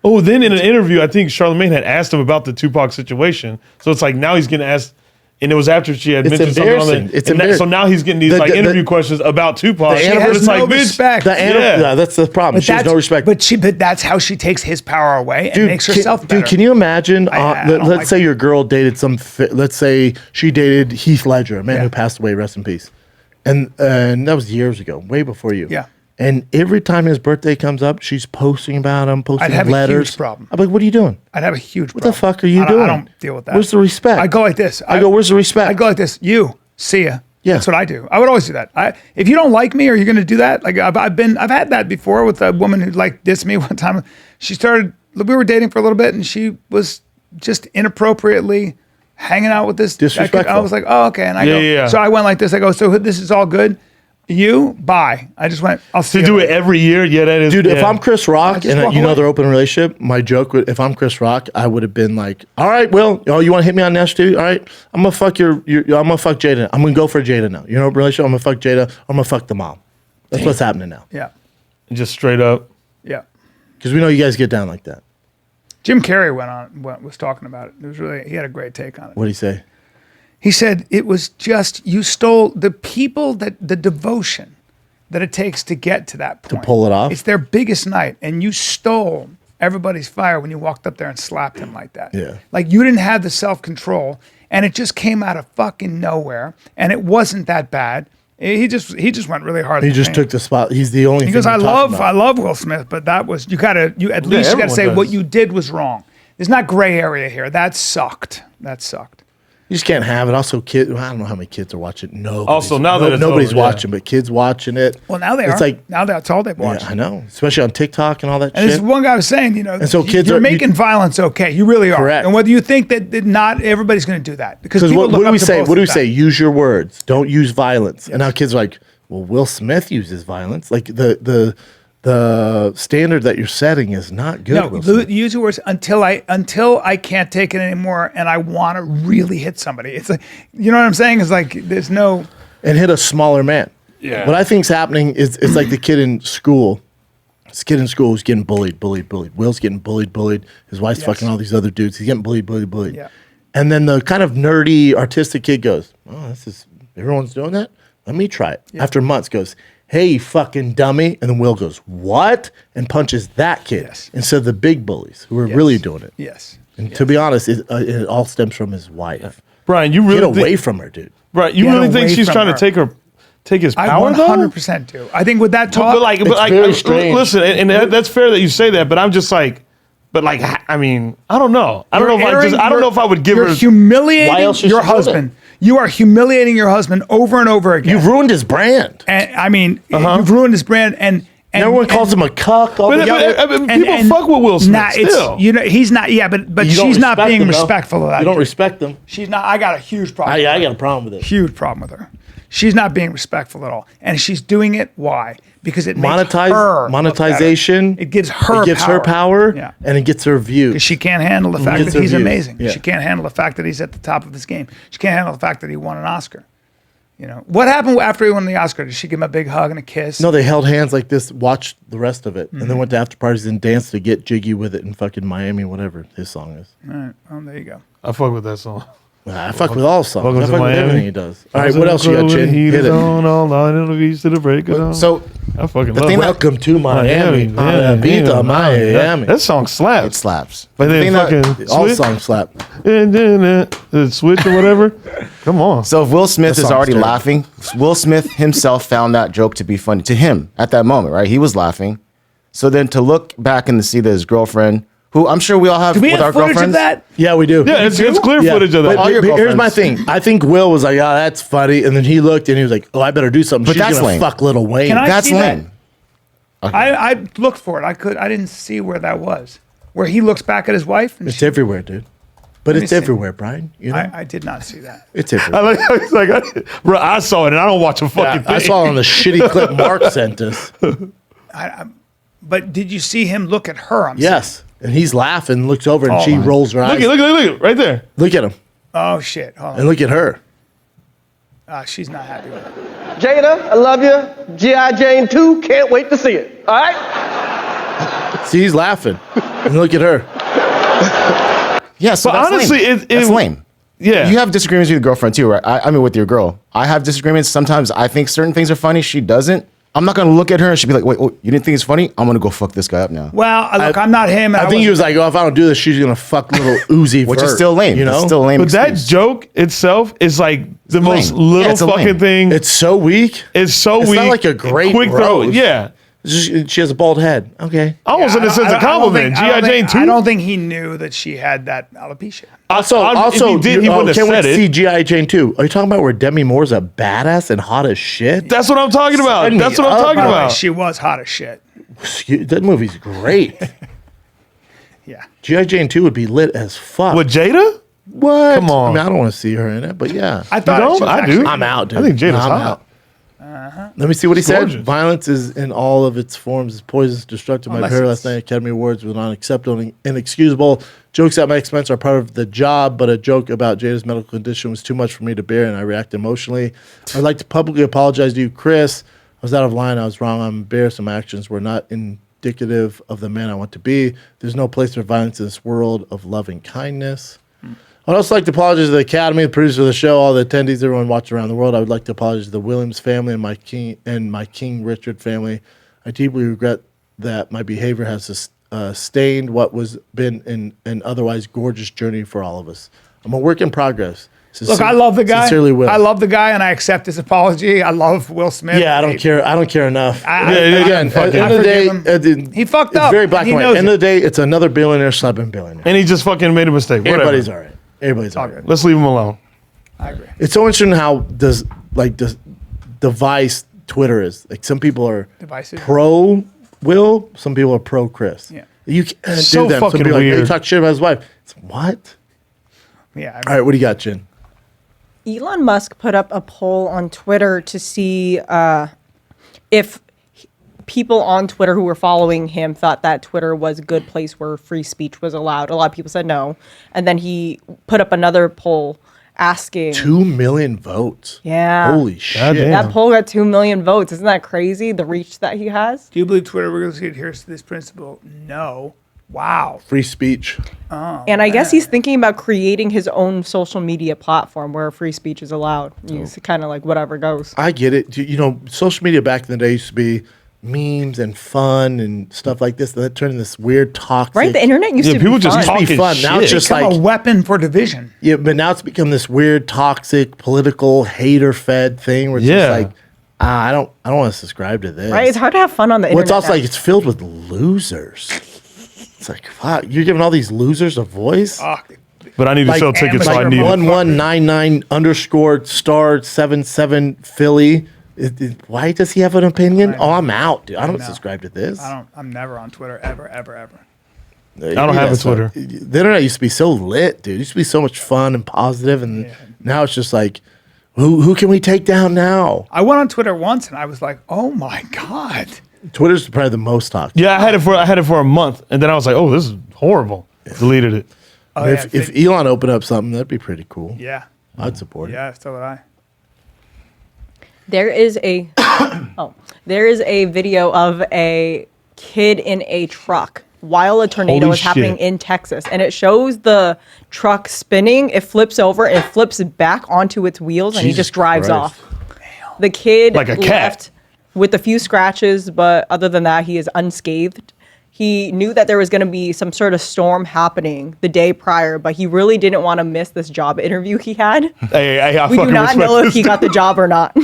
Oh, then in an interview, I think Charlamagne had asked him about the Tupac situation. So it's like now he's getting asked, and it was after she had It's mentioned something on embarrassing. it. It's and embarrassing. So now he's getting these The- like the- interview questions about Tupac. She But has it's no like, bitch, respect. Yeah, that's the problem. She has no respect. But that's how she takes his power away and makes herself better. Dude, can you imagine? I don't Let's like say that. your girl dated let's say she dated Heath Ledger, a man Yeah. who passed away, rest in peace. And that was years ago, way before you. Yeah. And every time his birthday comes up, she's posting about him, posting I'd have a letters. huge problem. I'm like, what are you doing? I'd have a huge What problem. the fuck are you I don't- doing? I don't deal with that. Where's the respect? I go like this. I go, where's the respect? I go like this. You see ya. Yeah. That's what I do. I would always do that. If you don't like me or you're going to do that, like I've had that before with a woman who like dissed me one time. We were dating for a little bit and she was just inappropriately hanging out with this. Disrespectful. I was like, oh, okay. And I go, Yeah. so I went like this. I go, so this is all good. You, bye. I just went, I'll see to you do later. it every year, yeah, that is. Dude, yeah. if I'm Chris Rock just and walk you know away. they're open relationship, my joke would, if I'm Chris Rock, I would have been like, all right, Will, oh, you want to hit me on Nash too? All right, I'm gonna fuck I'm gonna fuck Jada. I'm gonna go for Jada now. You know, relationship. I'm gonna fuck Jada. I'm gonna fuck the mom. That's what's happening now. Yeah. just straight up. Yeah. Because we know you guys get down like that. Jim Carrey was talking about it. He had a great take on it. What do you say? He said it was just you stole the devotion that it takes to get to that point. pull it off? It's their biggest night, and you stole everybody's fired when you walked up there and slapped him like that. Yeah. Like you didn't have the self-control, and it just came out of fucking nowhere, and it wasn't that bad. He just went really hard. He at the just paint. took the spot. He's the only. He goes, thing I we're talking about. love Will Smith, but that was at least you got to everyone say does. what you did was wrong. There's not gray area here. That sucked. You just can't have it. Also, kids. I don't know how many kids are watching. Also, now that it's nobody's over, yeah. watching, but kids watching it. Well, now they It's are. like Now that's all they've watched. yeah, I know, especially on TikTok and all that And this shit. one guy was saying, And so kids you're are- making violence okay. You really are. Correct. And whether you think that not everybody's going to do that because Because people what look do up we to say? both What do we of them. say? Use your words. Don't use violence. And now kids are like, well, Will Smith uses violence. Like the standard that you're setting is not good. No, Will Smith. use your words until I can't take it anymore, and I want to really hit somebody. It's like, you know what I'm saying? It's like there's no. And hit a smaller man. Yeah. What I think's happening is it's like the kid in school. This kid in school is getting bullied. Will's getting bullied. His wife's Yes. fucking all these other dudes. He's getting bullied. Yeah. And then the kind of nerdy, artistic kid goes, oh, everyone's doing that? Let me try it. After months goes, hey, you fucking dummy. And then Will goes, what? And punches that kid Yes. instead of the big bullies who are really doing it. Yes. And to be honest, it all stems from his wife. Brian, you Get really away think, from her, dude. Brian, you Get really think away she's from trying her. to take his I power though? 100% do. I think with that talk, But very strange. listen, and that's fair that you say that, but I'm just like, I mean, I don't know. I don't know if I would give you're her. Why humiliating else should your she do that? husband. You are humiliating your husband over and over again. You've ruined his brand. and I mean, you've ruined his brand, and Everyone calls him a cuck. All But- the- but- people fuck with Will Smith Nah, still. he's not. Yeah, but You don't she's not respect being him, though. respectful of that. You don't dude. respect them. She's not. I got a huge problem. I got a problem with it. Huge problem with her. She's not being respectful at all, and she's doing it. Why? Because it makes her look monetization. better. It gives her. It gives her power, Yeah. and it gets her views. Because she can't handle the fact Gets that her he's views. amazing. Yeah. She can't handle the fact that he's at the top of his game. She can't handle the fact that he won an Oscar. You know what happened after he won the Oscar? Did she give him a big hug and a kiss? No, they held hands like this, watched the rest of it, and Mm-hmm. then went to after parties and danced to Get Jiggy with It in fucking Miami, whatever his song is. All right. Well, there you go. I fuck with that song. I fuck with all songs. Welcome I to fuck with Miami. everything he does. All right, what else you got, Chin? Hit it. All night in the beach to the break of dawn. So I fucking the love thing that. Welcome to Miami. Ibiza, Miami. That song slaps. it slaps. But The then thing that- fucking All switch, songs slap. the switch or whatever. Come on. So if Will Smith That is song's already terrible. laughing, Will Smith himself found that joke to be funny to him at that moment, right? He was laughing. So then to look back and to see that his girlfriend, who I'm sure we all have Do we with have our footage of girlfriends. that? Yeah, we do. yeah, it's clear Yeah. footage of that. But All your here's my girlfriends. thing. I think Will was like, "Oh, that's funny," and then he looked and he was like, "Oh, I better do something." But She's that's gonna lame. fuck Little Wayne. Can I That's see that? lame. I looked for it. I didn't see where that was. Where he looks back at his wife. And It's everywhere, dude. But me it's see. everywhere, Brian. You know, I did not see that. it's I everywhere. like, it's like bro, I saw it and I don't watch a fucking thing. I saw it on the shitty clip Mark sent us. But did you see him look at her? Yes, and he's laughing, looks over, and Oh, she my. rolls her eyes. Look, right there. Look at him, Oh shit! Hold on. and look at her. She's not happy with it. Jada, I love you. G.I. Jane 2, can't wait to see it. All right? See, he's laughing, and look at her. Yeah, so But that's honestly, lame. That's lame. Yeah. You have disagreements with your girlfriend too, right? I mean, with your girl. I have disagreements. Sometimes I think certain things are funny. She doesn't. I'm not going to look at her and she'll be like, wait, oh, you didn't think it's funny? I'm going to go fuck this guy up now. Well, look, I'm not him. And I think he was wasn't- like, "Oh, if I don't do this, she's gonna fuck little Uzi." Which is Vert," still lame. You know, It's still a lame. But that excuse. joke itself is like the most lame. little Yeah, it's a fucking lame. thing. it's so weak. It's so It's weak. not like a great quick throw. roast. Yeah. It's just- she has a bald head. Okay. Almost in a sense of compliment. G.I. Jane 2. I don't think he knew that she had that alopecia. Also, if he did, he wouldn't have can't wait said to it. see G.I. Jane 2. Are you talking about where Demi Moore's a badass and hot as shit? That's what I'm talking about. Sign me That's what I'm up, talking By the way, about. she was hot as shit. That movie's great. Yeah. G.I. Jane 2 would be lit as fuck. With Jada? What? Come on. I mean, I don't want to see her in it, but yeah. I thought don't? she was I do. actually- I'm out, dude. I think Jada's I'm hot. out. Let me see what he said. gorgeous. Violence is in all of its forms is poisonous, destructive. My Unless pair it's- last night Academy Awards was unacceptable and inexcusable. Jokes at my expense are part of the job, but a joke about Jada's medical condition was too much for me to bear, and I reacted emotionally. I'd like to publicly apologize to you, Chris. I was out of line. I was wrong. I'm embarrassed. My actions were not indicative of the man I want to be. There's no place for violence in this world of loving kindness. I'd also like to apologize to the Academy, the producer of the show, all the attendees, everyone watching around the world. I would like to apologize to the Williams family and my King Richard family. I deeply regret that my behavior has stained what was been an otherwise gorgeous journey for all of us. I'm a work in progress. Look, I love the guy. Sincerely, Will. I love the guy, and I accept his apology. I love Will Smith. Yeah, I don't care. I don't care enough. Again, at the end of the day, he fucked it's up. very black He and white. knows End of the day, it's another billionaire slapping billionaire. And he just fucking made a mistake. Whatever. Everybody's all right. Everybody's all right. Let's leave him alone. I agree. It's so interesting how device Twitter is. Like some people are Divisive. pro Will, some people are pro Chris. Yeah. You can't So do that. fucking Some people weird. Like, they talk shit about his wife. It's what? Yeah. All right, what do you got, Jen? Elon Musk put up a poll on Twitter to see if people on Twitter who were following him thought that Twitter was a good place where free speech was allowed. A lot of people said no. And then he put up another poll asking. 2 million votes. Yeah. Holy shit. Goddamn. That poll got 2 million votes. Isn't that crazy? The reach that he has. Do you believe Twitter really adheres to this principle? No. Wow. Free speech. And I guess he's thinking about creating his own social media platform where free speech is allowed. He's kind of like whatever goes. I get it. You know, social media back in the day used to be memes and fun and stuff like this. That turned into this weird toxic. Right? The internet used to people be just fun. talk- Used to be Talking fun. Now it's shit. just Become like a weapon for division. yeah, but now it's become this weird, toxic, political, hater-fed thing where it's Yeah. just like, I don't want to subscribe to this. Right? It's hard to have fun on the Well, it's internet. also now. like it's filled with losers. It's like, fuck, you're giving all these losers a voice. But I need to Like sell tickets, so I amateur need it. 1199_**77 Philly. Why does he have an opinion? Oh, I'm out, dude. I don't know. subscribe to this. I'm never on Twitter ever. I don't have a Twitter. The internet used to be so lit, dude. It used to be so much fun and positive, and now it's just like, who can we take down now? I went on Twitter once and I was like, oh my God. Twitter's probably the most toxic. Yeah, I had it for a month, and then I was like, "Oh, this is horrible." Deleted it. Oh, If Elon opened up something, that'd be pretty cool. yeah. I'd support it. Yeah, so would I. There is a there is a video of a kid in a truck while a tornado Holy is happening shit. in Texas, and it shows the truck spinning. It flips over and flips back onto its wheels, and he Jesus just drives Christ. off. The kid Like a cat. left with a few scratches, but other than that, he is unscathed. He knew that there was going to be some sort of storm happening the day prior, but he really didn't want to miss this job interview he had. Hey, I We do fucking not respect know if this he got the dude. job or not.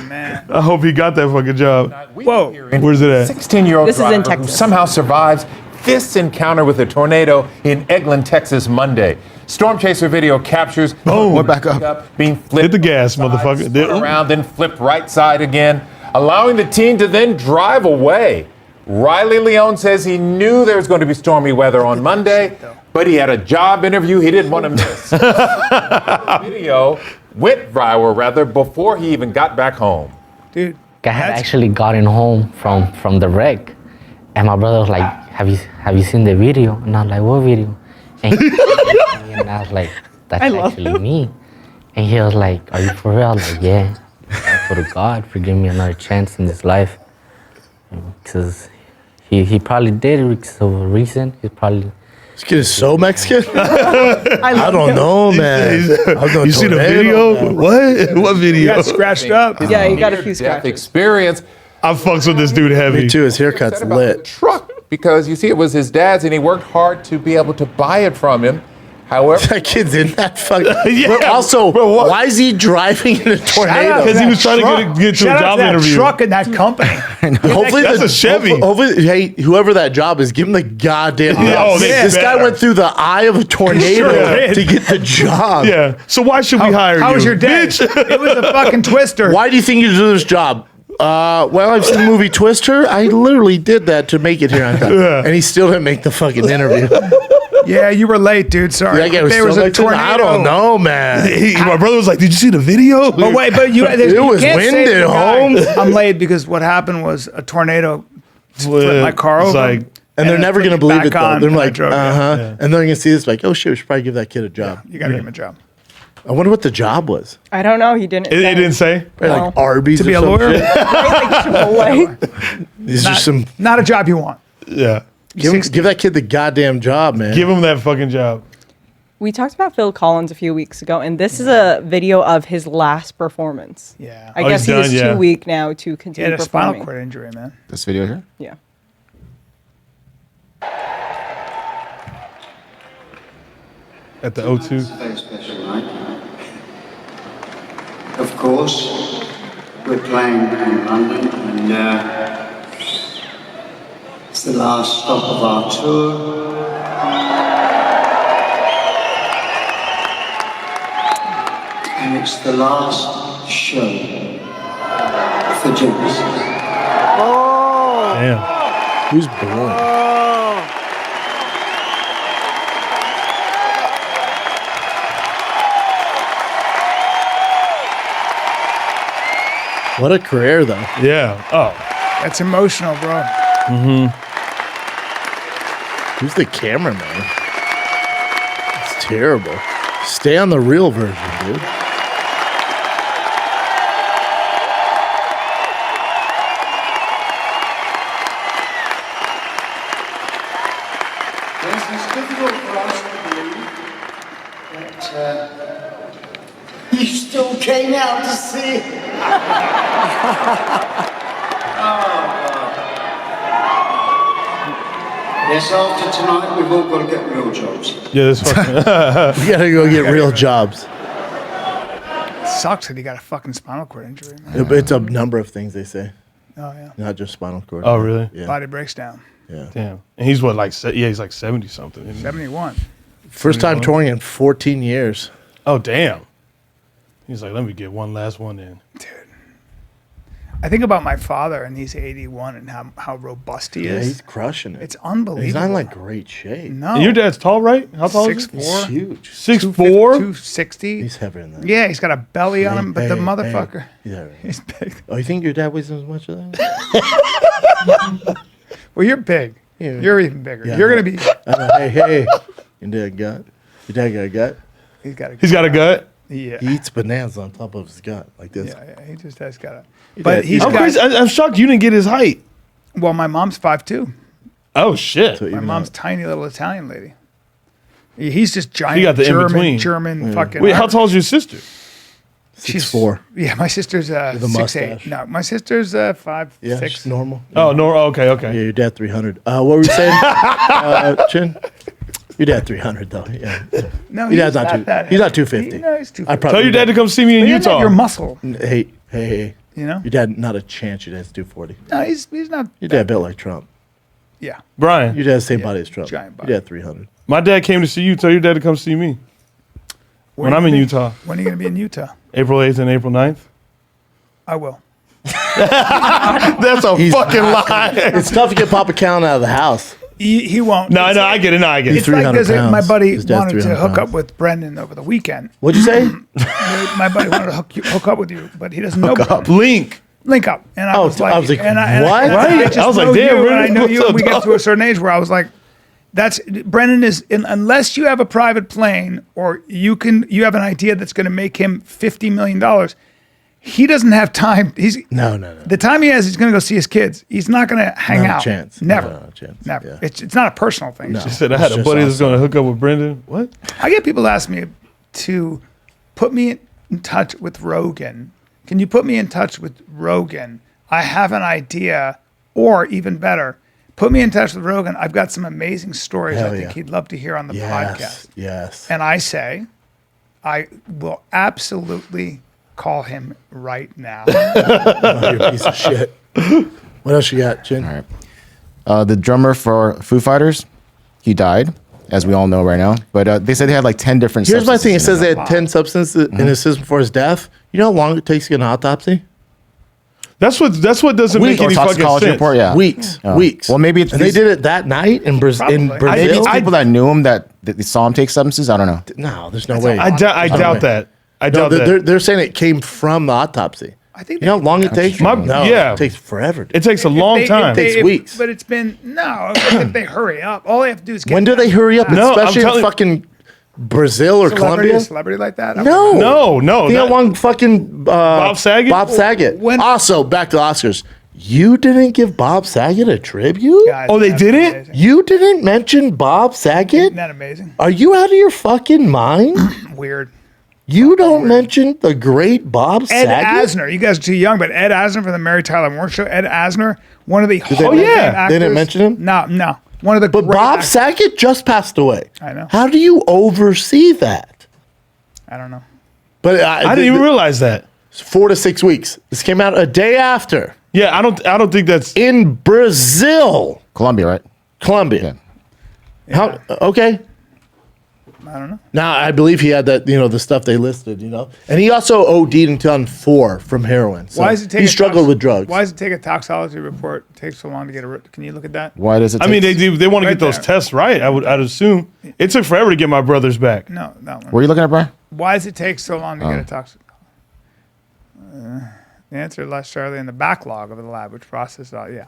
Man. I hope he got that fucking job. Whoa. Where's it at? 16-year-old This is in driver who Texas. somehow survives this encounter with a tornado in Eglin, Texas, Monday. Storm chaser video captures Boom. We're back up. being flipped. Hit the gas, side, motherfucker. spun around, then flipped right side again, allowing the teen to then drive away. Riley Leone says he knew there was going to be stormy weather on Monday, but he had a job interview he didn't want to miss. The video went viral, rather, before he even got back home. Dude. I had that's- actually gotten home from the wreck, and my brother was like, "Have you seen the video?" And I'm like, "What video?" And, and I was like, "That's actually me." And he was like, "Are you for real?" I was like, "Yeah." For God, for giving me another chance in this life, because he probably did it because of a reason. He's probably. This kid is so Mexican. I I don't know, man. You see the video? What? What You video? got scratched up. Yeah, he got a few Death scratches. experience. I fucks with this dude heavy. Me too. His haircut's Said about the lit. truck, because you see, it was his dad's, and he worked hard to be able to buy it from him. However, That kid's in that fucking. Yeah, But also, bro, what? why is he driving in a tornado? Because he was trying to get to a Shout out job that interview. truck in that company. Hopefully, That's a Chevy. Hopefully, hey, whoever that job is, give him the goddamn. Yeah, oh, they this guy better. went through the eye of a tornado Sure did. to get the job. Yeah. So why should we hire you? How was your day? Bitch. It was a fucking twister. Why do you think you do this job? Well, I've seen the movie Twister. I literally did that to make it here on time, and he still didn't make the fucking interview. Yeah, you were late, dude. Sorry. That guy was there so was a like, tornado. I don't know, man. My brother was like, "Did you see the video?" But wait, but you, It you was can't say winded, to the guy, Holmes. I'm late because what happened was a tornado flipped my car It's over. like- And they're it never flipped gonna me believe back it though. on, They're and I like, drove, and then they're gonna see this like, oh shit, we should probably give that kid a job. You got to give him a job. I wonder what the job was. I don't know. He didn't. It didn't say. Probably No. like Arby's To be or a some lawyer? shit. Like Chipotle. These are some. Not a job you want. Yeah. Give that kid the goddamn job, man. Give him that fucking job. We talked about Phil Collins a few weeks ago, and this is a video of his last performance. Yeah. I Oh, guess he's he done, is yeah. too weak now to He continue had a spinal performing. cord injury, man. This video here. Yeah. at the O2. It's a very special night. Of course, we're playing in London, and it's the last stop of our tour. And it's the last show for Genesis. Damn. Who's born? What a career, though. Yeah. Oh. That's emotional, bro. Who's the cameraman? It's terrible. Stay on the real version, dude. Yes, it's difficult for us to believe that you still came out to see it. Yes, after tonight, we've all got to get real jobs. Yeah, this fucking. We gotta go get real jobs. It sucks that he got a fucking spinal cord injury, man. It's a number of things they say, Oh, yeah. not just spinal cord. Oh, really? Yeah. Body breaks down. Yeah. Damn. And he's what, like, he's like 70 something. 71. First time 21. touring in 14 years. Oh, damn. He's like, let me get one last one in. Dude. I think about my father, and he's 81, and how robust he Yeah, is. he's crushing it. It's unbelievable. He's not in like great shape. No. And your dad's tall, right? How tall is he? 6'4". He's huge. 6'4"? 260. He's heavier than that. Yeah, he's got a belly on him, but the Hey, motherfucker, hey. Yeah. Right. he's big. Oh, you think your dad weighs as much as that? Well, you're big. Yeah. You're even bigger. Yeah, You're I going to be. Hey. Your dad got? Your dad got a gut? He's got a. He's got a gut? Yeah. He eats bananas on top of his gut like this. Yeah, he just has got a. dad- But he's I'm, got. crazy. I'm shocked you didn't get his height. Well, my mom's 5'2". Oh, shit. So My even mom's tiny little Italian lady. He's just giant. He got the in-between. German fucking. Wait, how tall is your sister? 6'4". Yeah, my sister's a 6'8". mustache. No, my sister's 5'6". Yeah, just normal. Oh, no. Okay, Yeah, okay. your dad 300. What were you saying, Chin? Your dad 300 though. Yeah. No, Your dad's not that. He's not 250. No, he's 250. I probably Tell your dad to come see me in But he doesn't have Utah. your muscle, Hey. you know. Your dad, not a chance. Your dad's 240. No, he's not. Your dad built like Trump. Yeah. Brian, Your dad's the same body as Trump. giant body. Your dad 300. my dad came to see you. Tell your dad to come see me when I'm in Utah. When are you gonna be in Utah? April 8th and April 9th. I will. That's a fucking lie. It's tough to get Papa Count out of the house. He won't. No, It's no, like- I get it. No, I get It's it. like 300 my pounds. buddy His dad's wanted to 300 hook up pounds. with Brendan over the weekend. What'd you say? My buddy wanted to hook up with you, but he doesn't know. Brendan. Link. Link up, and I Oh, was like, I was like, and what? I just I was like, know damn, you, and I Brendan, know you, what's and we up, get dog? to a certain age where I was like, that's Brendan is unless you have a private plane or you have an idea that's going to make him $50 million. He doesn't have time. No. The time he has, he's going to go see his kids. He's not going to hang Not a out. chance. Never. Not a chance. Never. Yeah. It's not a personal thing. No. It's He just- said I had It's a just buddy that's awesome. going to hook up with Brendan. What? I get people ask me to put me in touch with Rogan. Can you put me in touch with Rogan? I have an idea, or even better, put me in touch with Rogan. I've got some amazing stories Hell I think yeah. he'd love to hear on the podcast. Yes. And I say, I will absolutely call him right now. Oh, you're a piece of shit. What else you got, Chin? All right. The drummer for Foo Fighters, he died, as we all know right now. But they said they had like 10 different. Here's my thing. It substances says in they had 10 substances in his system before his death. You know how long it takes to get an autopsy? That's what doesn't make Or any fucking toxicology sense. report, yeah. Weeks. Oh. Weeks. Well, maybe it's and they these- did it that night in Brazil. Probably. Maybe it's I- people that knew him that they saw him take substances. I don't know. No, there's no way. I doubt way. that. I No, doubt that. they're saying it came from the autopsy. I think You know how long it takes? yeah. It takes forever. It takes a long time. takes weeks. But it's been, no, if they hurry up, all they have to do is get When do they hurry up? No, I'm Especially in telling- fucking Brazil or Colombia? a celebrity like that? No. No. Think how that- long fucking Bob Saget? Bob Saget. When- Also, back to the Oscars. You didn't give Bob Saget a tribute? Guys, Oh, they that's didn't? amazing. You didn't mention Bob Saget? Isn't that amazing? Are you out of your fucking mind? Weird. You don't mention the great Bob Ed Saget? Asner, you guys are too young, but Ed Asner from the Mary Tyler Moore Show. Ed Asner, one of the Hall of yeah. Fame actors. They didn't mention him? No. One of the But great Bob actors. Saget just passed away. I know. How do you oversee that? I don't know. But I didn't even realize that. 4 to 6 weeks. This came out a day after Yeah, I don't think that's. in Brazil, Colombia, right? Colombia. How? Okay. I don't know. Now I believe he had that, the stuff they listed, and he also OD'd in 2004 from heroin. So Why does it take? he struggled with drugs. Why does it take a toxicology report? Take so long to get a? Can you look at that? Why does it? I mean, take- they want to Right get those there. tests right. I'd assume it took forever to get my brothers back. No, that one. Where are you looking at, Brian? Why does it take so long to get a toxic? The answer lies surely in the backlog of the lab, which processes all. Yeah.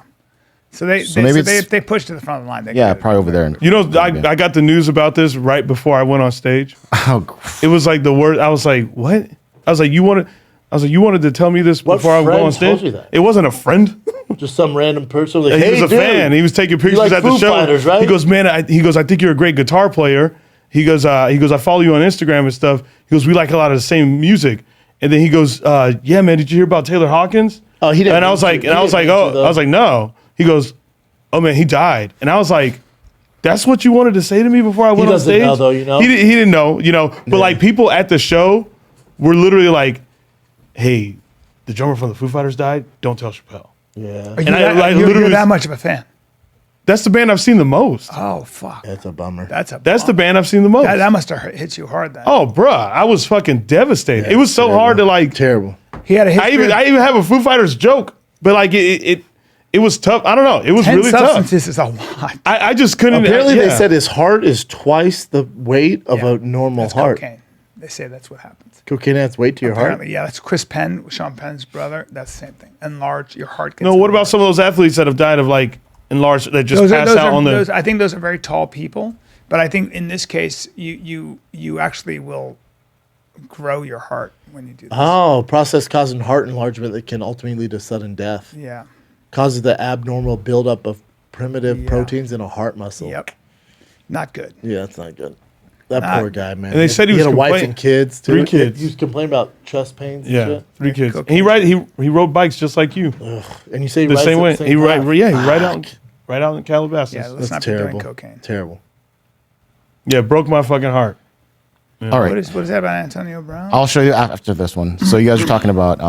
So maybe it's- they push to the front of the line. They Yeah, get it. probably over there. You know, I got the news about this right before I went on stage. Oh, It was like the word. I was like, what? I was like, you wanted to tell me this What before I go friend on stage? told you that? It wasn't a friend. Just some random person. Like, He hey, was a dude, fan. He was taking pictures like at the Foo show. Fighters, right? He goes, man. I think you're a great guitar player. He goes, I follow you on Instagram and stuff. He goes, we like a lot of the same music. And then he goes, yeah, man. Did you hear about Taylor Hawkins? Oh, he didn't. And I was like, no. He goes, oh man, he died. And I was like, that's what you wanted to say to me before I went on doesn't stage? know, though, you know? He didn't know, But like people at the show were literally like, hey, the drummer from the Foo Fighters died. Don't tell Chappelle. Yeah, You're that much of a fan. That's the band I've seen the most. Oh fuck. that's a bummer. That's The band I've seen the most. that must have hit you hard then. Oh, bruh, I was fucking devastated. It was so hard to like. Terrible. He had a I history. even have a Foo Fighters joke, but like it was tough. I don't know. It was 10 really tough. substances is a lot. I just couldn't. Apparently, they yeah. said his heart is twice the weight of a normal That's heart. cocaine. They say that's what happens. Cocaine adds weight to your Apparently, heart. yeah. That's Chris Penn, Sean Penn's brother. That's the same thing. Enlarge your heart. Gets No, what about enlarged. some of those athletes that have died of like enlarged that just Those passed out on the? those, I think those are very tall people, but I think in this case, you actually will grow your heart when you do this. Oh, process causing heart enlargement that can ultimately lead to sudden death. Yeah. Causes the abnormal buildup of primitive Yeah. proteins in a heart muscle. Yep. Not good. Yeah, that's not good. That Not- poor guy, man. And they said he was had a wife complain- and kids. Too. 3 kids. He was complaining about chest pains. And Yeah, shit. 3 kids. cocaine. And he rode bikes just like you, And you say he the rides same at way. the same He path. right out in Calabasas. Yeah, Yeah, let's not That's be doing terrible. cocaine. Terrible. broke my fucking heart. All right. What is that about Antonio Brown? I'll show you after this one. So you guys were talking about,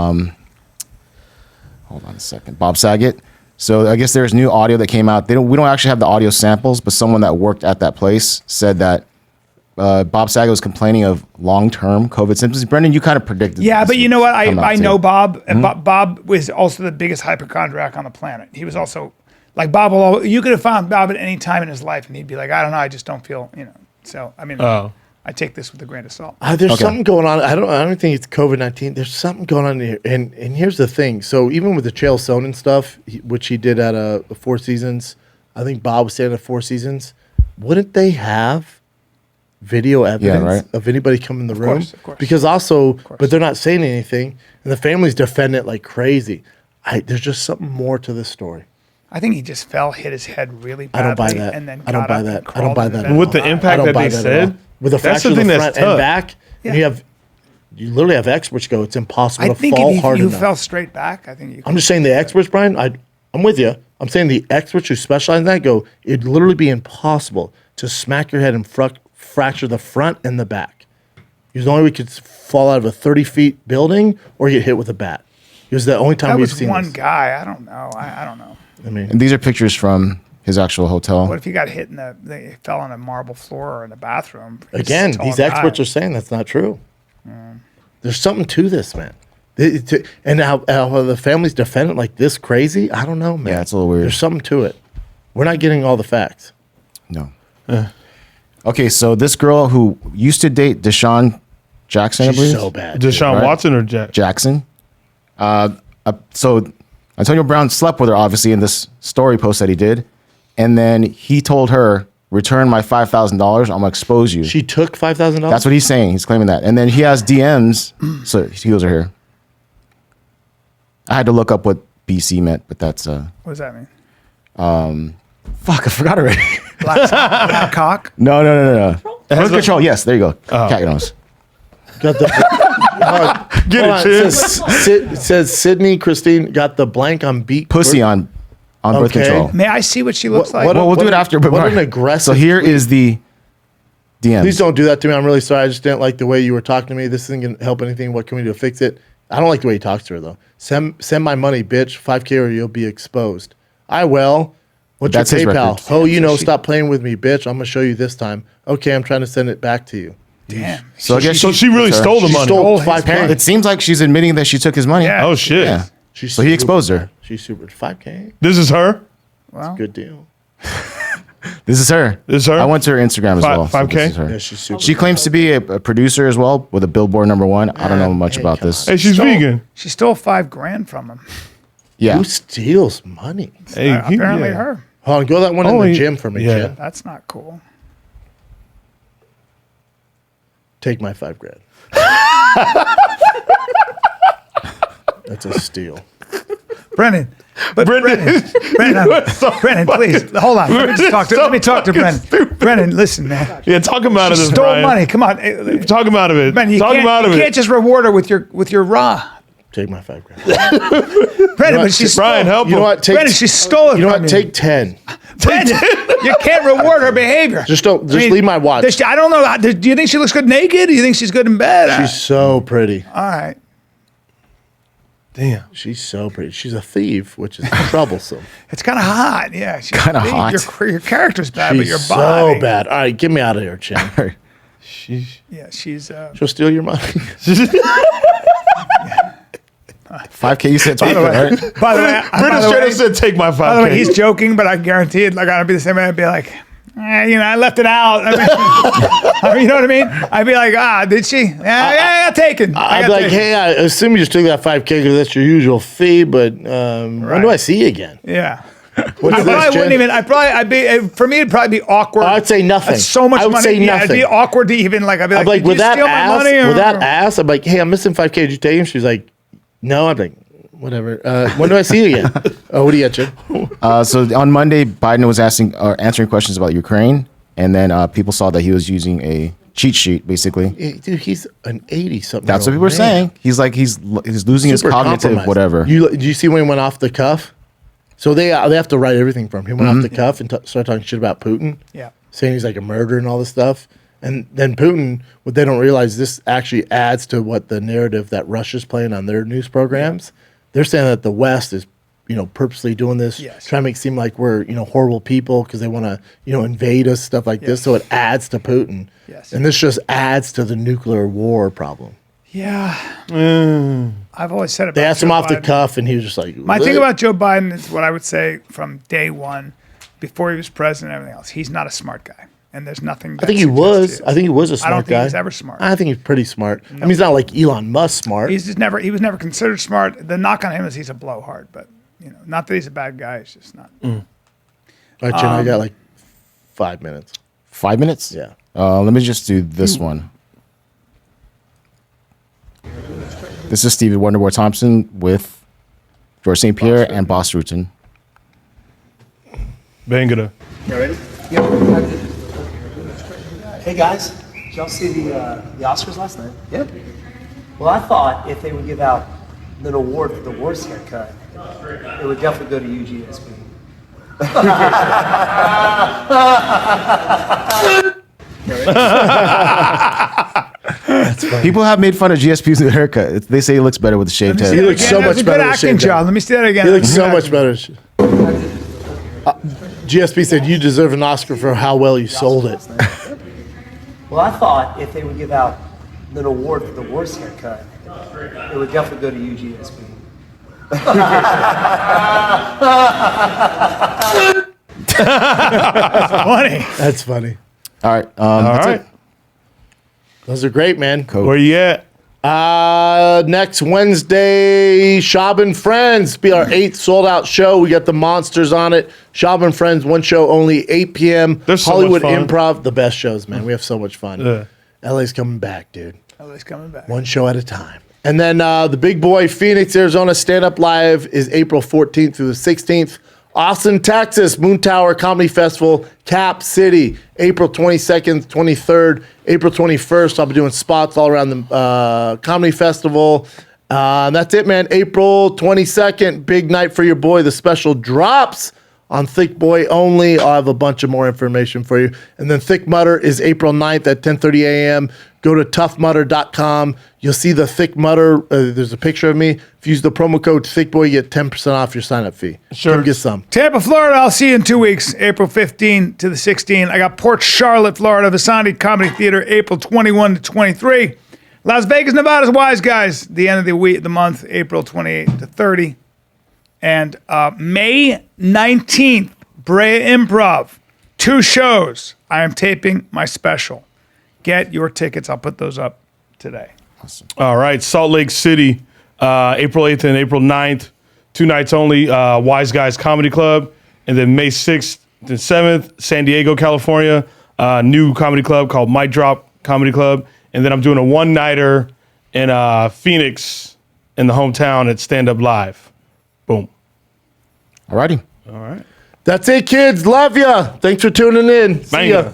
hold on a second, Bob Saget. So I guess there's new audio that came out. We don't actually have the audio samples, but someone that worked at that place said that Bob Saget was complaining of long-term COVID symptoms. Brendan, you kind of predicted. Yeah, this but you know what? would come out I too. know Bob. And Bob was also the biggest hypochondriac on the planet. He was also like Bob. You could have found Bob at any time in his life, and he'd be like, I don't know, I just don't feel, So I mean, Oh. I take this with a grain of salt. There's Okay. something going on. I don't think it's COVID-19. There's something going on here. And here's the thing. So even with the Chael Sonnen stuff, which he did at Four Seasons, I think Bob was saying at Four Seasons, wouldn't they have video evidence right. of anybody coming in the room? Of course. Because also, but they're not saying anything, and the families defend it like crazy. There's just something more to this story. I think he just hit his head really I badly. don't buy that. And then I don't got buy up that. and I don't buy crawled in that. bed. With the impact I don't that buy they that at all. said, With a that's fracture the of thing the that's front and tough. back, and you literally have experts go, it's impossible I to think fall if hard you enough. fell straight back, I think you could. I'm just saying the experts, Brian, I'm with you. I'm saying the experts who specialize in that go, it'd literally be impossible to smack your head and fracture the front and the back. Because the only way we could fall out of a 30-feet building or get hit with a bat. It was the only time That we've was seen one this. guy. I don't know. I don't know. I mean, And these are pictures from his actual hotel. What if he got hit they fell on a marble floor or in the bathroom? He's again, a tall these guy. experts are saying that's not true. There's something to this, man. And how the families defend it like this crazy, I don't know, man. Yeah, it's a little weird. There's something to it. We're not getting all the facts. No. Okay, so this girl who used to date Deshaun Jackson, I She's believe. so bad. dude. Deshaun Right. Watson or Jack? Jackson. So Antonio Brown slept with her, obviously, in this story post that he did. And then he told her, return my $5,000. I'm going to expose you. She took $5,000? That's what he's saying. He's claiming that. And then he has DMs. So he goes here. I had to look up what BC meant, but that's What does that mean? fuck. I forgot already. Black cock? No. Birth control. Yes, there you go. Cat nose. Got the Get hold it, on, Chiz. it says Sydney Christine got the blank on beat Pussy on on birth Okay. control. May I see what she looks like? Well, we'll do it after. But What an aggressive. So here tweet. is the DM. Please don't do that to me. I'm really sorry. I just didn't like the way you were talking to me. This isn't going to help anything. What can we do to fix it? I don't like the way he talks to her, though. Send my money, bitch. 5K or you'll be exposed. I will. What's That's your his PayPal? record. Oh, stop playing with me, bitch. I'm going to show you this time. Okay, I'm trying to send it back to you. Damn. So I guess So she really that's her. stole the She money. stole his 5K. It seems like she's admitting that she took his money. Yeah. Oh shit. Yeah. She's So he super- exposed her. She's super. 5K? This is her. Well, Good deal. This is her. This is her? I went to her Instagram as well. so 5K? this is her. Yeah, she's super. She claims to be a producer as well with a Billboard #1. I don't know much hey, about come this. Hey, she's vegan. she stole $5,000 from him. Yeah. Who steals money? Hey, Apparently yeah. her. Hold on, go that one Oh, in the he- gym for me, yeah. Jen. That's not cool. Take my $5,000. That's a steal. Brennan. But Brennan, please hold on. Let me talk to Brennan. Brennan, listen, man. Yeah, talk him out of She this. stole Brian. money. Come on, Talk him out of it. Man. Talk him out of You it. can't just reward her with your raw. Take my $5,000. Brennan, but she stole. Brian, help You know him. what? Take, Brennan, she stole it. you know from what? Take 10. Brennan, you can't reward her behavior. Just don't. Just leave my watch. I don't know. Do you think she looks good naked? Do you think she's good in bed? She's so pretty. All right. Damn. She's so pretty. She's a thief, which is troublesome. It's kind of hot. Yeah. Kinda hot. Your character's bad, but She's your so body. bad. All right, get me out of here, Chin. Sheesh. Yeah, she's. She'll steal your money. 5K, you said 20, right? By the way, British straight up said, "Take my 5K." by the way, he's joking, but I guarantee it. Like I'd be the same way. I'd be like, I left it out. I mean, you know what I mean? I'd be like, did she? Yeah, taken. I'd be like, hey, I assume you just took that 5K because that's your usual fee, but when do I see you again? Yeah. What's I probably wouldn't even. For me, it'd probably be awkward. I'd say nothing. That's so much I would money. say Yeah, it'd be nothing. awkward to even like. I'd be I'm like, like, did with you that steal my ass, money? with that ass, I'm like, hey, I'm missing 5K. Did you take him? She's like, no. I'm like, whatever. When do I see you again? Oh, what do you got, Jim? So on Monday, Biden was answering questions about Ukraine, and then people saw that he was using a cheat sheet, basically. Hey, dude, he's an 80-something. That's what people were saying. He's like he's losing his cognitive whatever. Did you see when he went off the cuff? So they have to write everything from him. He went off the cuff and started talking shit about Putin. Yeah. Saying he's like a murderer and all this stuff. And then Putin, what they don't realize, this actually adds to what the narrative that Russia's playing on their news programs. They're saying that the West is, purposely doing this, trying to make it seem like we're, horrible people because they want to, invade us, stuff like this. So it adds to Putin. Yes. And this just adds to the nuclear war problem. Yeah. I've always said about They asked him Joe off the Biden. cuff, and he was just like, My thing about Joe Biden is what I would say from day one, before he was president and everything else. He's not a smart guy. And there's nothing. I think he was. I think he was a smart guy. I don't think he's ever smart. I think he's pretty smart. I mean, he's not like Elon Musk smart. He was never considered smart. The knock on him is he's a blowhard, but not that he's a bad guy. It's just not. All right, Jen, I got like 5 minutes. 5 minutes? Yeah. Let me just do this one. This is Stevie Wonderboy Thompson with George St. Pierre and Boss Rutan. Bangada. You ready? Hey guys, did y'all see the Oscars last night? Yep. Well, I thought if they would give out an award for the worst haircut, it would definitely go to UGSB. People have made fun of GSP's new haircut. They say he looks better with the shaved head. He looks so much better. Good with acting shaved head. job. Let me see that again. He looks so much better. GSP said you deserve an Oscar for how well you sold it. Well, I thought if they would give out an award for the worst haircut, it would definitely go to UGSB. Funny. That's funny. All right. All That's right. it. Those are great, man. Where you at? Next Wednesday, Shab and Friends be our 8th sold out show. We got the monsters on it. Shab and Friends, one show only, 8 p.m. There's so Hollywood much fun. Improv, the best shows, man. We have so much fun. Yeah. LA's coming back, dude. LA's coming back. One show at a time. And then the big boy Phoenix, Arizona Stand Up Live is April 14th through the 16th. Austin, Texas, Moon Tower Comedy Festival, Cap City, April 22nd, 23rd, April 21st. I'll be doing spots all around the comedy festival. That's it, man. April 22nd, big night for your boy. The special drops on Thick Boy only. I'll have a bunch of more information for you. And then Thick Mutter is April 9th at 10:30 a.m. Go to toughmutter.com. You'll see the Thick Mutter. There's a picture of me. If you use the promo code ThickBoy, you get 10% off your sign-up fee. Sure. Come get some. Tampa, Florida, I'll see you in 2 weeks, April 15 to the 16. I got Port Charlotte, Florida, Visconti Comedy Theater, April 21 to 23. Las Vegas, Nevada's Wise Guys, the end of the month, April 28 to 30. And May 19th, Brea Improv, 2 shows. I am taping my special. Get your tickets. I'll put those up today. Awesome. All right, Salt Lake City, April 8th and April 9th, 2 nights only, Wise Guys Comedy Club. And then May 6th and 7th, San Diego, California, new comedy club called Mic Drop Comedy Club. And then I'm doing a one-nighter in Phoenix in the hometown at Stand Up Live. Boom. All righty. All right. That's it, kids. Love ya. Thanks for tuning in. See ya. Banger.